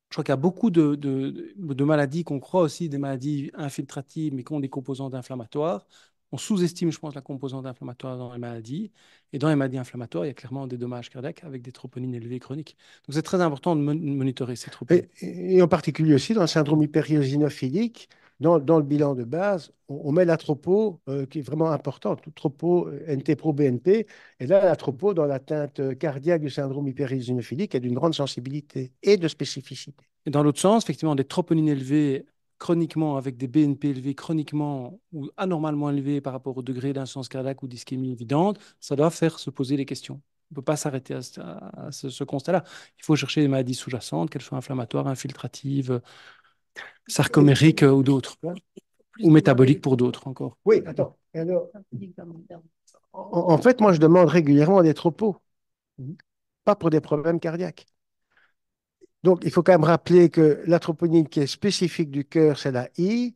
Je crois qu'il y a beaucoup de maladies qu'on croit aussi des maladies infiltratives, mais qui ont des composantes inflammatoires. On sous-estime, je pense, la composante inflammatoire dans les maladies. Et dans les maladies inflammatoires, il y a clairement des dommages cardiaques avec des troponines élevées chroniques. Donc, c'est très important de monitorer ces troponines. Et en particulier aussi dans le syndrome hyperiosénophilique, dans le bilan de base, on met la tropo qui est vraiment importante, tropo NT-proBNP. Et là, la tropo dans l'atteinte cardiaque du syndrome hyperiosénophilique est d'une grande sensibilité et de spécificité. Et dans l'autre sens, effectivement, des troponines élevées chroniquement avec des BNP élevés chroniquement ou anormalement élevés par rapport au degré d'insuffisance cardiaque ou d'ischémie évidente, ça doit faire se poser des questions. On ne peut pas s'arrêter à ce constat-là. Il faut chercher des maladies sous-jacentes, qu'elles soient inflammatoires, infiltratives, sarcomériques ou d'autres, ou métaboliques pour d'autres encore. Oui, attends. Alors, en fait, moi, je demande régulièrement des tropos, pas pour des problèmes cardiaques. Donc, il faut quand même rappeler que la troponine qui est spécifique du cœur, c'est la I,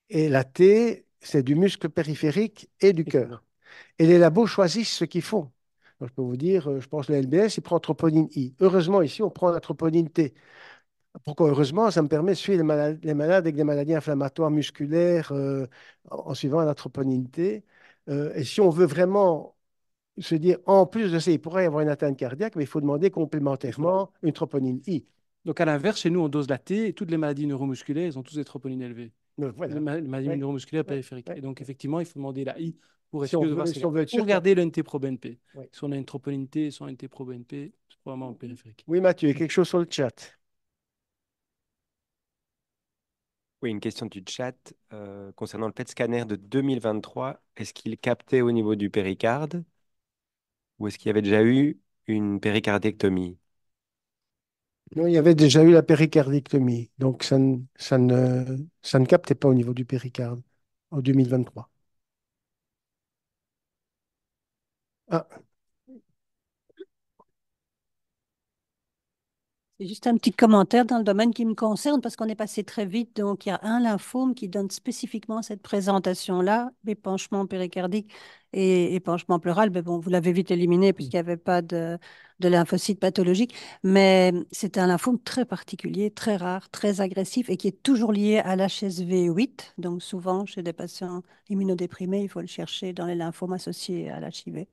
et la T, c'est du muscle périphérique et du cœur. Et les labos choisissent ce qu'ils font. Donc, je peux vous dire, je pense que le LBS, il prend troponine I. Heureusement, ici, on prend la troponine T. Pourquoi heureusement, ça me permet de suivre les malades avec des maladies inflammatoires musculaires en suivant la troponine T. Et si on veut vraiment se dire, en plus de ça, il pourrait y avoir une atteinte cardiaque, mais il faut demander complémentairement une troponine I. Donc, à l'inverse, chez nous, on dose la T et toutes les maladies neuromusculaires, elles ont tous des troponines élevées. Voilà. Les maladies Ouais, neuromusculaires ouais, périphériques. ouais. Et donc, effectivement, il faut demander la I pour être Si on sûr de voir veut, si si on veut être pour sûr. regarder le NT-proBNP. Ouais. Si on a une troponine T, soit un NT-proBNP, c'est probablement périphérique. Oui, Mathieu, quelque chose sur le chat. Oui, une question du chat concernant le PET scanner de 2023. Est-ce qu'il captait au niveau du péricarde ou est-ce qu'il y avait déjà eu une péricardectomie? Non, il y avait déjà eu la péricardectomie, donc ça ne captait pas au niveau du péricarde en 2023. Ah, C'est juste un petit commentaire dans le domaine qui me concerne parce qu'on est passé très vite. Donc, il y a un lymphome qui donne spécifiquement cette présentation-là, épanchement péricardique et épanchement pleural. Mais bon, vous l'avez vite éliminé puisqu'il n'y avait pas de lymphocytes pathologiques. Mais c'est un lymphome très particulier, très rare, très agressif et qui est toujours lié à l'HSV8. Donc, souvent, chez des patients immunodéprimés, il faut le chercher dans les lymphomes associés à l'HIV.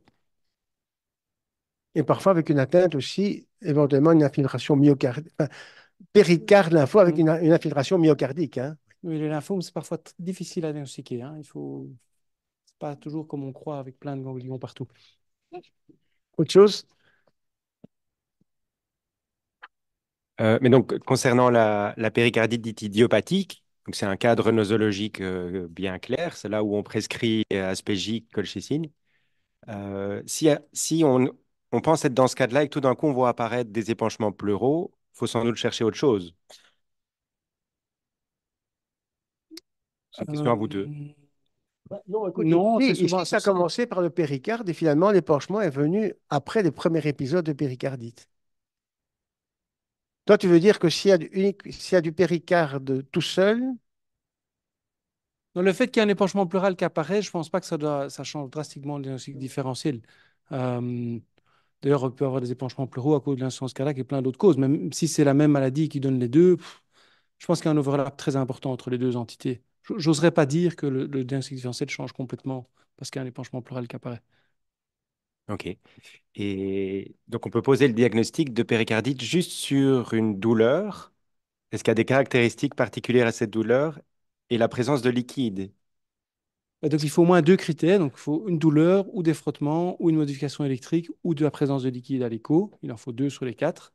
et parfois avec une atteinte aussi, éventuellement une infiltration myocardique, enfin, péricarde lympho avec une infiltration myocardique, hein. Oui, les lymphomes, c'est parfois difficile à diagnostiquer. Hein. C'est pas toujours comme on croit avec plein de ganglions partout. Autre chose? Mais donc, concernant la péricardite dite idiopathique, donc c'est un cadre nosologique bien clair, c'est là où on prescrit aspégique, colchicine. Si on pense être dans ce cas-là et que tout d'un coup on voit apparaître des épanchements pleuraux, il faut sans doute chercher autre chose. C'est une question à vous deux. Euh, Non, écoute, non, c'est ici, souvent ça a commencé par le péricarde et finalement l'épanchement est venu après les premiers épisodes de péricardite. Toi, tu veux dire que s'il y a du péricarde tout seul, dans le fait qu'il y a un épanchement pleural qui apparaît, je ne pense pas que ça change drastiquement le diagnostic différentiel. Euh, D'ailleurs, on peut avoir des épanchements pleuraux à cause de l'insuffisance cardiaque et plein d'autres causes. Même si c'est la même maladie qui donne les deux, je pense qu'il y a un overlap très important entre les deux entités. J'oserais pas dire que le diagnostic différentiel change complètement parce qu'il y a un épanchement pleural qui apparaît. OK. Et donc, on peut poser le diagnostic de péricardite juste sur une douleur. Est-ce qu'il y a des caractéristiques particulières à cette douleur et la présence de liquide? Et donc, il faut au moins deux critères. Donc, il faut une douleur ou des frottements ou une modification électrique ou de la présence de liquide à l'écho. Il en faut deux sur les quatre.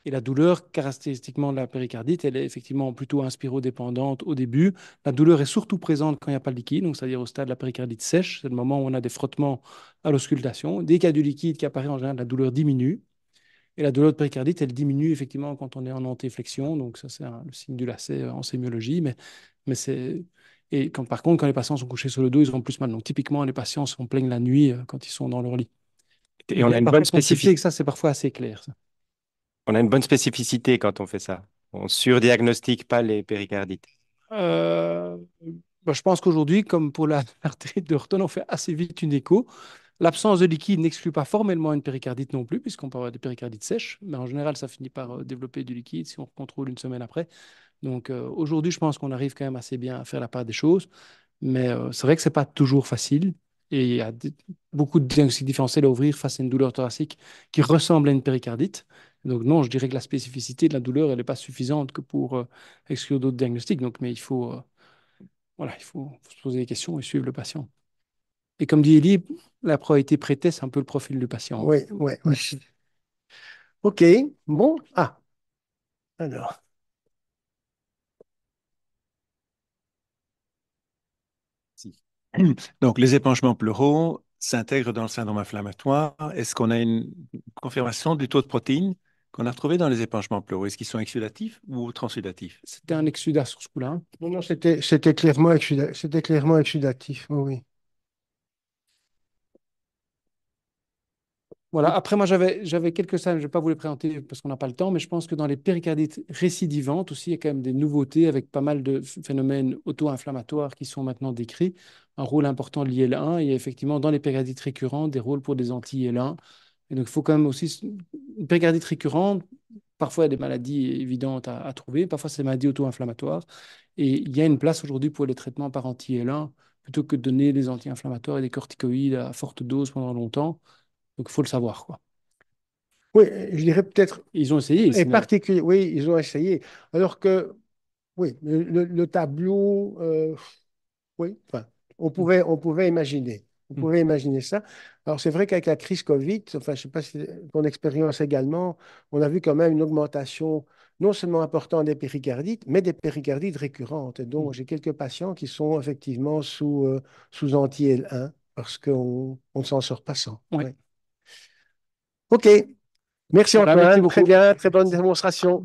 Et la douleur, caractéristiquement de la péricardite, elle est effectivement plutôt inspirodépendante au début. La douleur est surtout présente quand il n'y a pas de liquide, donc c'est-à-dire au stade de la péricardite sèche. C'est le moment où on a des frottements à l'auscultation. Dès qu'il y a du liquide qui apparaît, en général, la douleur diminue. Et la douleur de péricardite, elle diminue effectivement quand on est en antéflexion. Donc ça, c'est le signe du lacet en sémiologie. Mais c'est... Et quand, par contre, quand les patients sont couchés sur le dos, ils ont plus mal. Donc typiquement, les patients se plaignent la nuit quand ils sont dans leur lit. Et Mais on il a est une parfois bonne quantifié spécificité. que ça, c'est parfois assez clair, ça. On a une bonne spécificité quand on fait ça. On surdiagnostique pas les péricardites. Euh, je pense qu'aujourd'hui, comme pour la l'artérite de Horton, on fait assez vite une écho. L'absence de liquide n'exclut pas formellement une péricardite non plus, puisqu'on peut avoir des péricardites sèches, mais en général, ça finit par développer du liquide si on contrôle une semaine après. Donc aujourd'hui, je pense qu'on arrive quand même assez bien à faire la part des choses, mais c'est vrai que c'est pas toujours facile et il y a beaucoup de diagnostics différentiels à ouvrir face à une douleur thoracique qui ressemble à une péricardite. Donc non, je dirais que la spécificité de la douleur, elle n'est pas suffisante que pour exclure d'autres diagnostics. Donc, mais voilà, faut se poser des questions et suivre le patient. Et comme dit Elie, la probabilité pré-test, c'est un peu le profil du patient. oui, oui, oui. OK, bon. Ah, alors. Si. Donc, les épanchements pleuraux s'intègrent dans le syndrome inflammatoire. Est-ce qu'on a une confirmation du taux de protéines qu'on a retrouvé dans les épanchements pleuraux? Est-ce qu'ils sont exsudatifs ou transsudatifs? C'était un exudat sur ce coup-là. Hein. Non, non, c'était clairement exudatif, oui, oui. Voilà. Après, moi, j'avais quelques salles, je ne vais pas vous les présenter parce qu'on n'a pas le temps, mais je pense que dans les péricardites récidivantes aussi, il y a quand même des nouveautés avec pas mal de phénomènes auto-inflammatoires qui sont maintenant décrits. Un rôle important de l'IL-1. Il y a effectivement dans les péricardites récurrentes des rôles pour des anti-IL-1. Et donc, il faut quand même aussi. Une péricardite récurrente, parfois, il y a des maladies évidentes à trouver, parfois, c'est des maladies auto-inflammatoires. Et il y a une place aujourd'hui pour les traitements par anti-L1 plutôt que de donner des anti-inflammatoires et des corticoïdes à forte dose pendant longtemps. Donc, il faut le savoir, quoi. Oui, je dirais peut-être, Ils ont essayé, et sinon. particulier, oui, ils ont essayé. Alors que, oui, le tableau, oui, enfin, on pouvait imaginer. On Mm. pouvait imaginer ça. Alors, c'est vrai qu'avec la crise Covid, enfin, je ne sais pas si ton expérience également, on a vu quand même une augmentation non seulement importante des péricardites, mais des péricardites récurrentes. Et donc, j'ai quelques patients qui sont effectivement sous anti-L1 parce qu'on ne s'en sort pas sans. Ouais. Oui. OK. Merci Voilà, merci Antoine. Très beaucoup. bien. Très bonne démonstration.